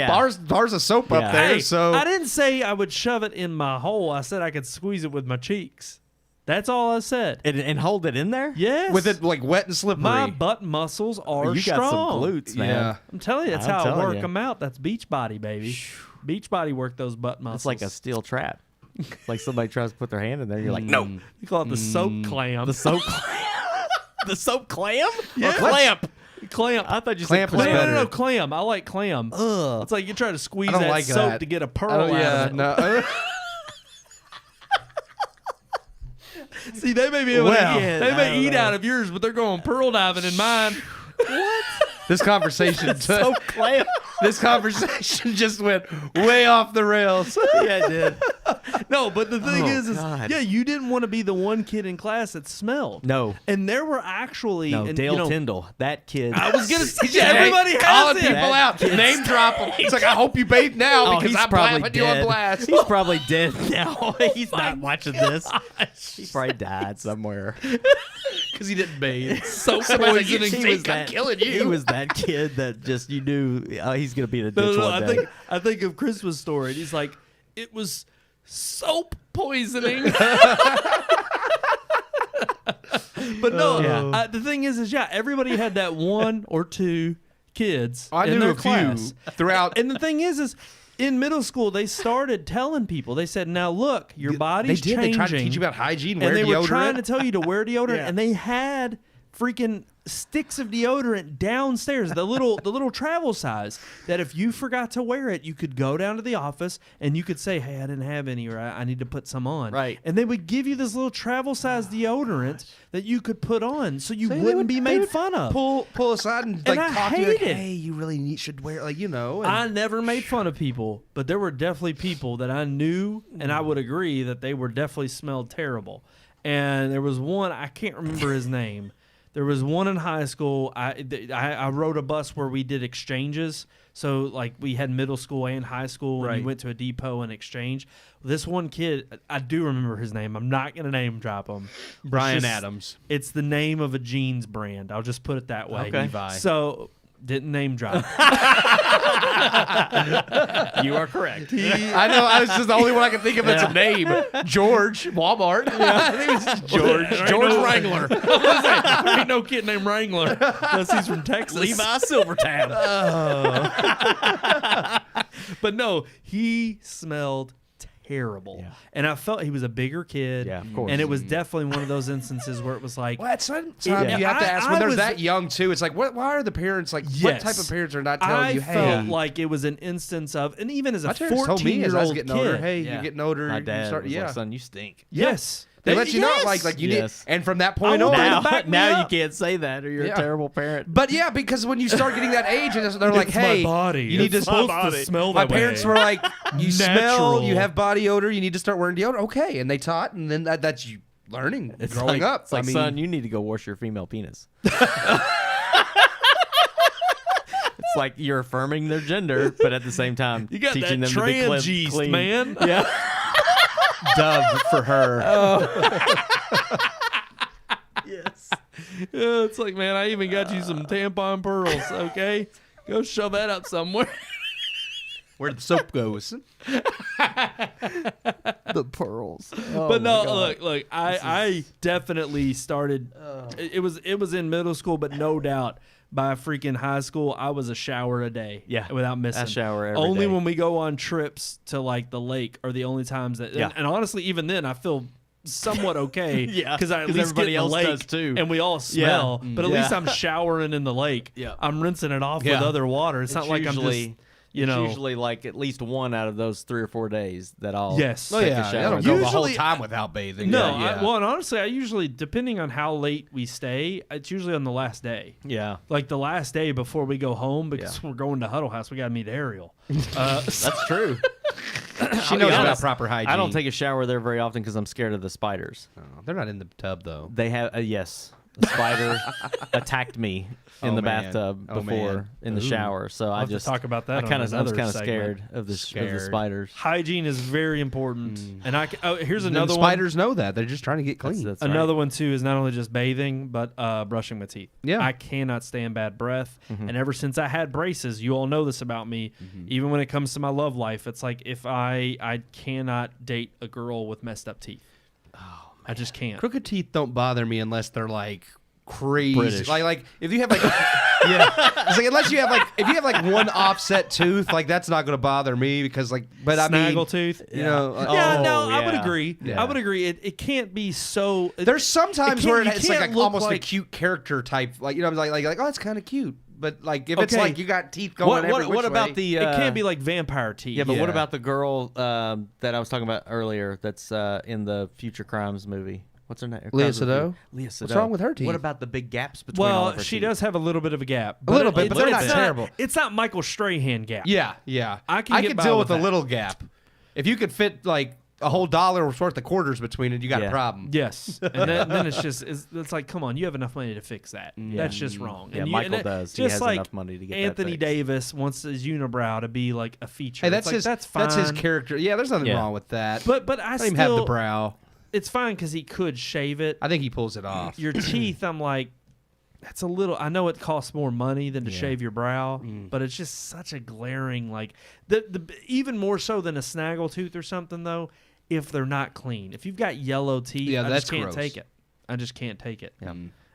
bars of soap up Yeah. there. Hey, So I didn't say I would shove it in my hole. I said I could squeeze it with my cheeks. That's all I said. and hold it in there. Yes. with it wet and slippery. My butt muscles are You got strong. some glutes, man. Yeah. I'm telling you, that's I'm how I telling work you. them out. That's beach body, baby. Beach body work those butt muscles. It's like a steel trap. It's like somebody tries to put their hand in there. You're like, no. You call it the soap clam. The soap clamp. The soap clam? Yeah. Or clamp. Clamp. I thought you Clamp said is clamp. better. No, clam. I like clam. Ugh. It's like you try to squeeze I don't that like soap that. to get a pearl I don't- out of it. no. See, they may be able Well, to eat, they may eat out of yours, but they're going pearl diving in mine. This conversation Soap clamp. this conversation just went way off the rails. Yeah, it did. No, but the thing is God. yeah, you didn't want to be the one kid in class that smelled. No. And there were actually Dale Tyndall, that kid. I was gonna say everybody has calling it. people out, name drop them. It's like, I hope you bathe now because he's I'm probably laughing you on dead. blast. He's probably dead now. He's not watching this. He probably died somewhere. Because he didn't bathe. So Somebody's like, poisoning. "You stink, I'm killing you." He was that kid that just you knew he's gonna be in a ditch No, one day. I think of Christmas Story. And he's like, it was soap poisoning. But no, the thing is everybody had that one or two kids I in knew their a few class throughout. And the thing is in middle school they started telling people. They said, "Now look, your body's changing." They tried to teach you about hygiene, and wear they deodorant. were trying to tell you to wear deodorant, Yeah. and they had freaking sticks of deodorant downstairs, the little travel size, that if you forgot to wear it, you could go down to the office and you could say, "Hey, I didn't have any, or I need to put some on." Right. And they would give you this little travel size deodorant that you could put on, so you wouldn't be made fun of. Pull aside and I talk to you like, hate it. hey, you really should wear, like, and I never made fun of people, but there were definitely people that I knew, and I would agree that they were definitely smelled terrible. And there was one, I can't remember his name. There was one in high school. I rode a bus where we did exchanges. So, like, we had middle school and high school, and you went to a depot and exchange. This one kid, I do remember his name. I'm not going to name drop him. Brian Adams. It's the name of a jeans brand. I'll just put it that way. Okay. Levi. So, didn't name drop. You are correct. I know. I was just the only one I can think of that's a name. George Walmart. I think it's George. George Wrangler. There ain't no kid named Wrangler unless he's from Texas. Levi Silvertown. But no, he smelled terrible. Yeah. And I felt he was a bigger kid. Yeah, of course. And it was definitely one of those instances where it was like, Well, at some Yeah. time you have to ask I when they're was- that young too. It's like, why are the parents like? What Yes. type of parents are not telling I you? felt Hey, like it was an instance of, and even as a my parents told me as I was 14-year-old getting older. kid. Hey, you're getting older. My you dad start, was yeah. like, son, you stink. Yes. They let you know, like you Yes. need. And from that point I want on, them to back me now you up. can't say that or you're Yeah. a terrible parent. But yeah, because when you start getting that age, and they're like, It's my "Hey, body. you need to It's supposed to smell My that parents way. were like, "You smell, Natural. you have body odor, you need to start wearing deodorant." Okay, and they taught, and then that's you learning, It's growing like, up. It's like, I mean, son, you need to go wash your female penis. It's like you're affirming their gender, but at the same time You got teaching that them to be trans yeast, clean. man. Yeah. Dove for her. Yes. Yeah, it's like, man, I even got you some tampon pearls, okay? Go shove that up somewhere. Where the soap goes. The pearls. But no, look, I definitely started. It was in middle school, but no doubt by freaking high school, I was a shower a day. Yeah, without missing. I shower every only day. when we go on trips to like the lake are the only times that. Yeah. And honestly, even then, I feel somewhat okay. Yeah, because I at 'cause least get everybody in the else lake does too. and we all smell. But at Yeah. least I'm showering in the lake. Yeah. I'm rinsing it off Yeah. with other water. It's not like I'm just. You know, usually like at least one out of those 3 or 4 days that I'll Yes. take Oh, a yeah, shower. that'll and go go the whole Usually- time without bathing. no, yeah. well, and honestly, I usually, depending on how late we stay, it's usually on the last day. Yeah, Like the last day before we go home, because we're going to Huddle House, we got to meet Ariel. that's true. she knows about proper hygiene. I don't take a shower there very often because I'm scared of the spiders. Oh, they're not in the tub though. They have yes, a spider attacked me in Oh, the man. bathtub Oh, before man. in the shower. So We'll I have to just talk about that I on kind of I was another kind of segment. scared of the Scared. spiders. Hygiene is very important, and here's And another the one. spiders know that. They're just trying to get clean. That's Another right. one too is not only just bathing, but brushing my teeth. Yeah. I cannot stand bad breath, and ever since I had braces, you all know this about me. Even when it comes to my love life, it's like if I cannot date a girl with messed up teeth. Oh, I just can't. Crooked teeth don't bother me unless they're like crazy. British. Like if you have like it's like unless you have like if you have like one offset tooth, like that's not going to bother me because like but I mean Snaggle tooth. you know Yeah, no, Oh, I would yeah. agree. Yeah. I would agree. It can't be so. there's sometimes It can't- where you it's like can't look almost a like- cute character type like you know like oh it's kind of cute but like if it's Okay. like you got teeth going What every which what about way, the? It can't be like vampire teeth. Yeah, but what Yeah. about the girl that I was talking about earlier? That's in the Future Crimes movie. What's her name? Leah Crimes Review. Seydoux? Leah Seydoux. What's wrong with her teeth? What about the big gaps between all Well, of her she teeth? does have a little bit of a gap. little bit, but they're not it's terrible. It's not Michael Strahan gap. yeah I can get could by deal with with a that. little gap if you could fit like a whole dollar worth of quarters between it, you got a problem. Yes, and then it's like, come on, you have enough money to fix that. That's just wrong. Yeah, and Michael does. He has enough money to get Anthony that fixed. Davis wants his unibrow to be like a feature. Hey, that's it's his. That's fine. That's his character. Yeah, there's nothing wrong with that. But I don't still even have the brow. It's fine because he could shave it. I think he pulls it off. Your teeth, I'm like, that's a little. I know it costs more money than to shave your brow, but it's just such a glaring, like the even more so than a snaggletooth or something though. If they're not clean, if you've got yellow teeth, I just can't take it. I just can't take it. Yeah.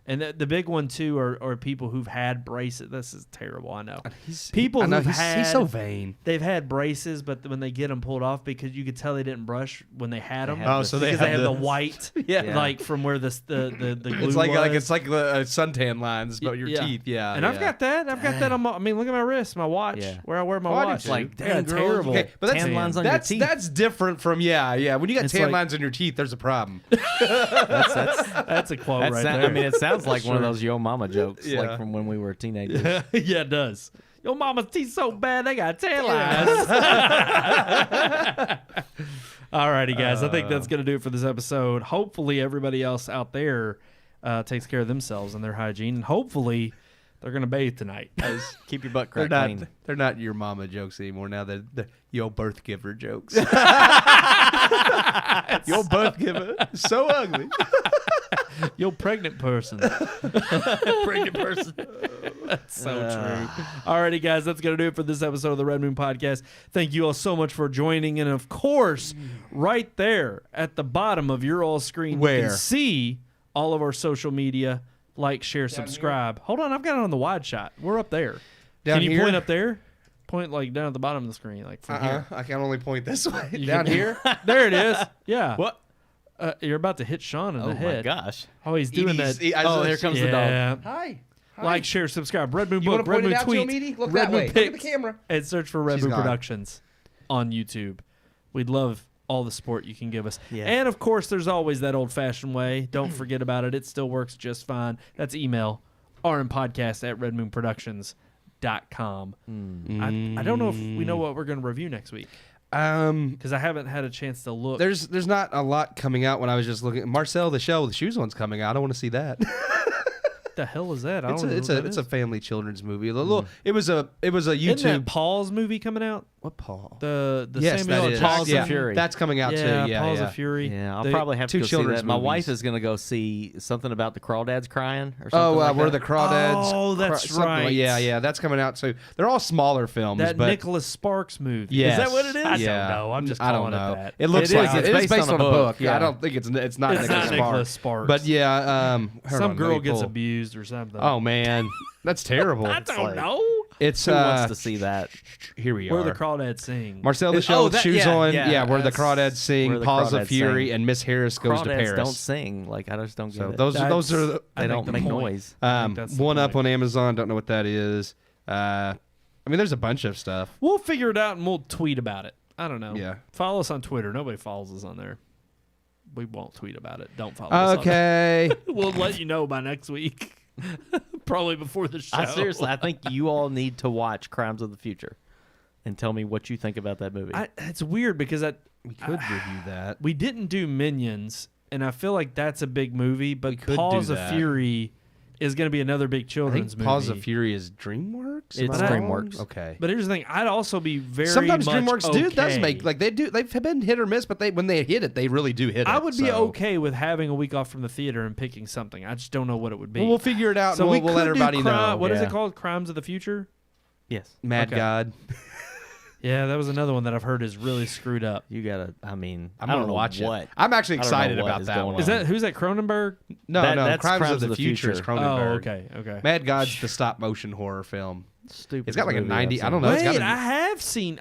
And the big one too are people who've had braces. This is terrible. I know. He's so vain. They've had braces, but when they get them pulled off, because you could tell they didn't brush when they had them. So they have the white, yeah, like from where the glue it's like it's like the suntan lines, but your teeth, yeah. And I've got that. I've got that on my. I mean, look at my wrist, my watch, where I wear my watch. Like, damn, terrible. Okay, but tan lines on your teeth. That's different from When you got tan lines on your teeth, there's a problem. That's a quote right there. I mean, it sounds like one of those Yo Mama jokes, like from when we were teenagers. Yeah, it does. Your mama's teeth so bad they got tan lines. Alrighty, guys. I think that's gonna do it for this episode. Hopefully, everybody else out there takes care of themselves and their hygiene, and hopefully, they're gonna bathe tonight. Keep your butt crack clean. They're not your mama jokes anymore. Now they're your birth giver jokes. Your birth giver is so ugly. You're pregnant person. Pregnant person. That's so true. Alrighty, guys, that's going to do it for this episode of the Red Moon Podcast. Thank you all so much for joining. And, of course, right there at the bottom of your all screen, you can see all of our social media. Like, share, subscribe. Hold on, I've got it on the wide shot. We're up there. Can you point up there? Point, like, down at the bottom of the screen, like from here. I can only point this way. Down here? There it is. Yeah. What? You're about to hit Sean in the head. Oh, my gosh. Oh, he's doing that. Here comes the dog. Hi. Like, share, subscribe. Red Moon You Book, want to Red point Moon it out, Tweet, Joe Meaty? Look Red that Moon way. Picks, Look at the camera. and search for Red She's Moon gone. Productions on YouTube. We'd love all the support you can give us. Yeah. And, of course, there's always that old-fashioned way. Don't forget about it. It still works just fine. That's email, rmpodcast@redmoonproductions.com. I don't know if we know what we're going to review next week. Because I haven't had a chance to look. There's not a lot coming out. When I was just looking, Marcel the Shell, the Shoes one's coming out. I want to see that. The hell is that? It's a family children's movie. It was a YouTube. Isn't that Paul's movie coming out? What Paul? The Yes, Samuel that is. Jackson. Paws of Fury. That's coming out too. Yeah, Paws of Fury. Yeah, I'll They- probably have to two go see children's that. My movies. wife is going to go see something about the crawdads crying or something like where that. the crawdads. Oh, that's right. Yeah, that's coming out too. They're all smaller films. That but Nicholas Sparks movie. Yes. Is that what it is? I don't know. I'm just I calling don't know. it that. It looks It like is. it It's is based on a book. Yeah. I don't think it's not It's Nicholas not Sparks. Nicholas Sparks. But yeah, Some girl gets abused or something. Oh man, that's terrible. I don't know. It's Who wants to see that? Here we Where are. the crawdads sing. Marcel the Shell, that- shoes yeah, on. yeah, Where the that's crawdads sing, where the Paws of crawdads Fury, sing. and Miss Harris goes to Crawdads Paris. don't sing. Like, I just don't get So it. those are the, I They think don't the make point. noise. that's the one up point. on Amazon. Don't know what that is. I mean, there's a bunch of stuff. We'll figure it out and we'll tweet about it. I don't know. Yeah. Follow us on Twitter. Nobody follows us on there. We won't tweet about it. Don't follow us on Okay. there. We'll let you know by next week. Probably before the show. I think you all need to watch Crimes of the Future and tell me what you think about that movie. It's weird because we could review that. we didn't do Minions, and I feel like that's a big movie, but could Paws do of that. Fury is going to be another big I children's think movie. Paws of Fury is DreamWorks. It's Am I wrong? DreamWorks. Okay. But here's the thing: I'd also be very Sometimes much DreamWorks okay. does make they've been hit or miss, but when they hit it, they really do hit it. I would be so. okay with having a week off from the theater and picking something. I just don't know what it would be. Well, we'll figure it out. so and we we'll could let everybody do know. What is Yeah. it called? Crimes of the Future. yes. Mad Okay. God. Yeah, that was another one that I've heard is really screwed up. You gotta. I mean, I'm I gonna don't know watch what. it. I'm actually I don't know excited what about is that going one. on. Is that who's that Cronenberg? No, that's Crimes of the Future is Cronenberg. Oh, okay. Mad God's the stop motion horror film. Stupid. It's got like a movie 90. I've I don't seen. know. It's Wait, got I have seen.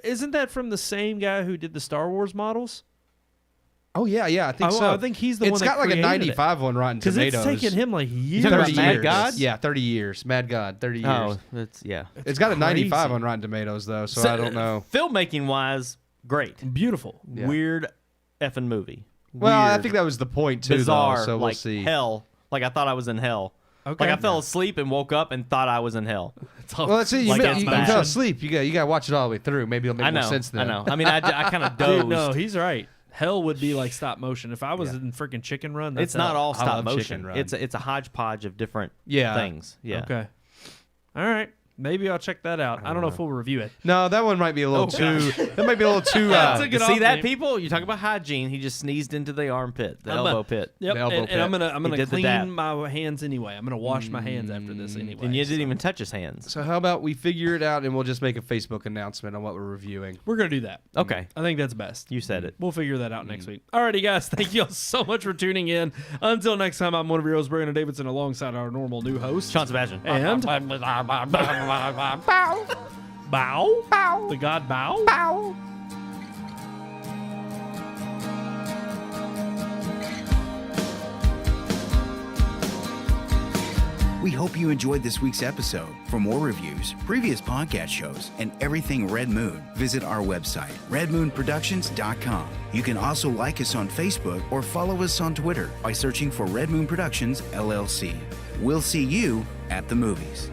Isn't that from the same guy who did the Star Wars models? Oh yeah, I think Oh, so. I think he's the It's one that got like a created 95 on Rotten Because Tomatoes. it's taken him like years. talking about 30 Mad years. God? Yeah, 30 years. Mad God, 30 years. Oh, that's yeah. It's got a 95 crazy. on Rotten Tomatoes though, so I don't know. Filmmaking wise, great. Beautiful. Yeah. Weird effing movie. Well, I Weird. think that was the point too. Bizarre. Though, so we'll like see. hell. Like I thought I was in hell. Okay. Like I fell asleep and woke up and thought I was in hell. Well, let's see. You, Like, you that's fell bad. asleep. You got to watch it all the way through. Maybe it'll make I know. more sense then. I know. I mean, I kind of dozed. Dude, no, he's right. Hell would be like stop motion. If I was in freaking Chicken Run, that's It's not hell. all I stop love motion. Chicken Run. It's a hodgepodge of different Yeah. things. Yeah. Okay. All right. Maybe I'll check that out. I don't know if we'll review it. No, that one might be a little too. That might be a little too. Took it You off see that, me. people? You talk about hygiene. He just sneezed into the armpit, the elbow pit. Yep. The elbow And I'm pit. gonna did the dab. clean my hands anyway. I'm gonna wash my hands after this anyway. And you didn't even touch his hands. So how about we figure it out and we'll just make a Facebook announcement on what we're reviewing. We're gonna do that. Okay. I think that's best. You said it. We'll figure that out next week. Alrighty, guys. Thank you all so much for tuning in. Until next time, I'm one of your hosts, Brandon Davidson, alongside our normal new host, Sean Sebastian. and Bow. Bow. The god Bow. Bow. We hope you enjoyed this week's episode. For more reviews, previous podcast shows, and everything Red Moon, visit our website, redmoonproductions.com. You can also like us on Facebook or follow us on Twitter by searching for Red Moon Productions, LLC. We'll see you at the movies.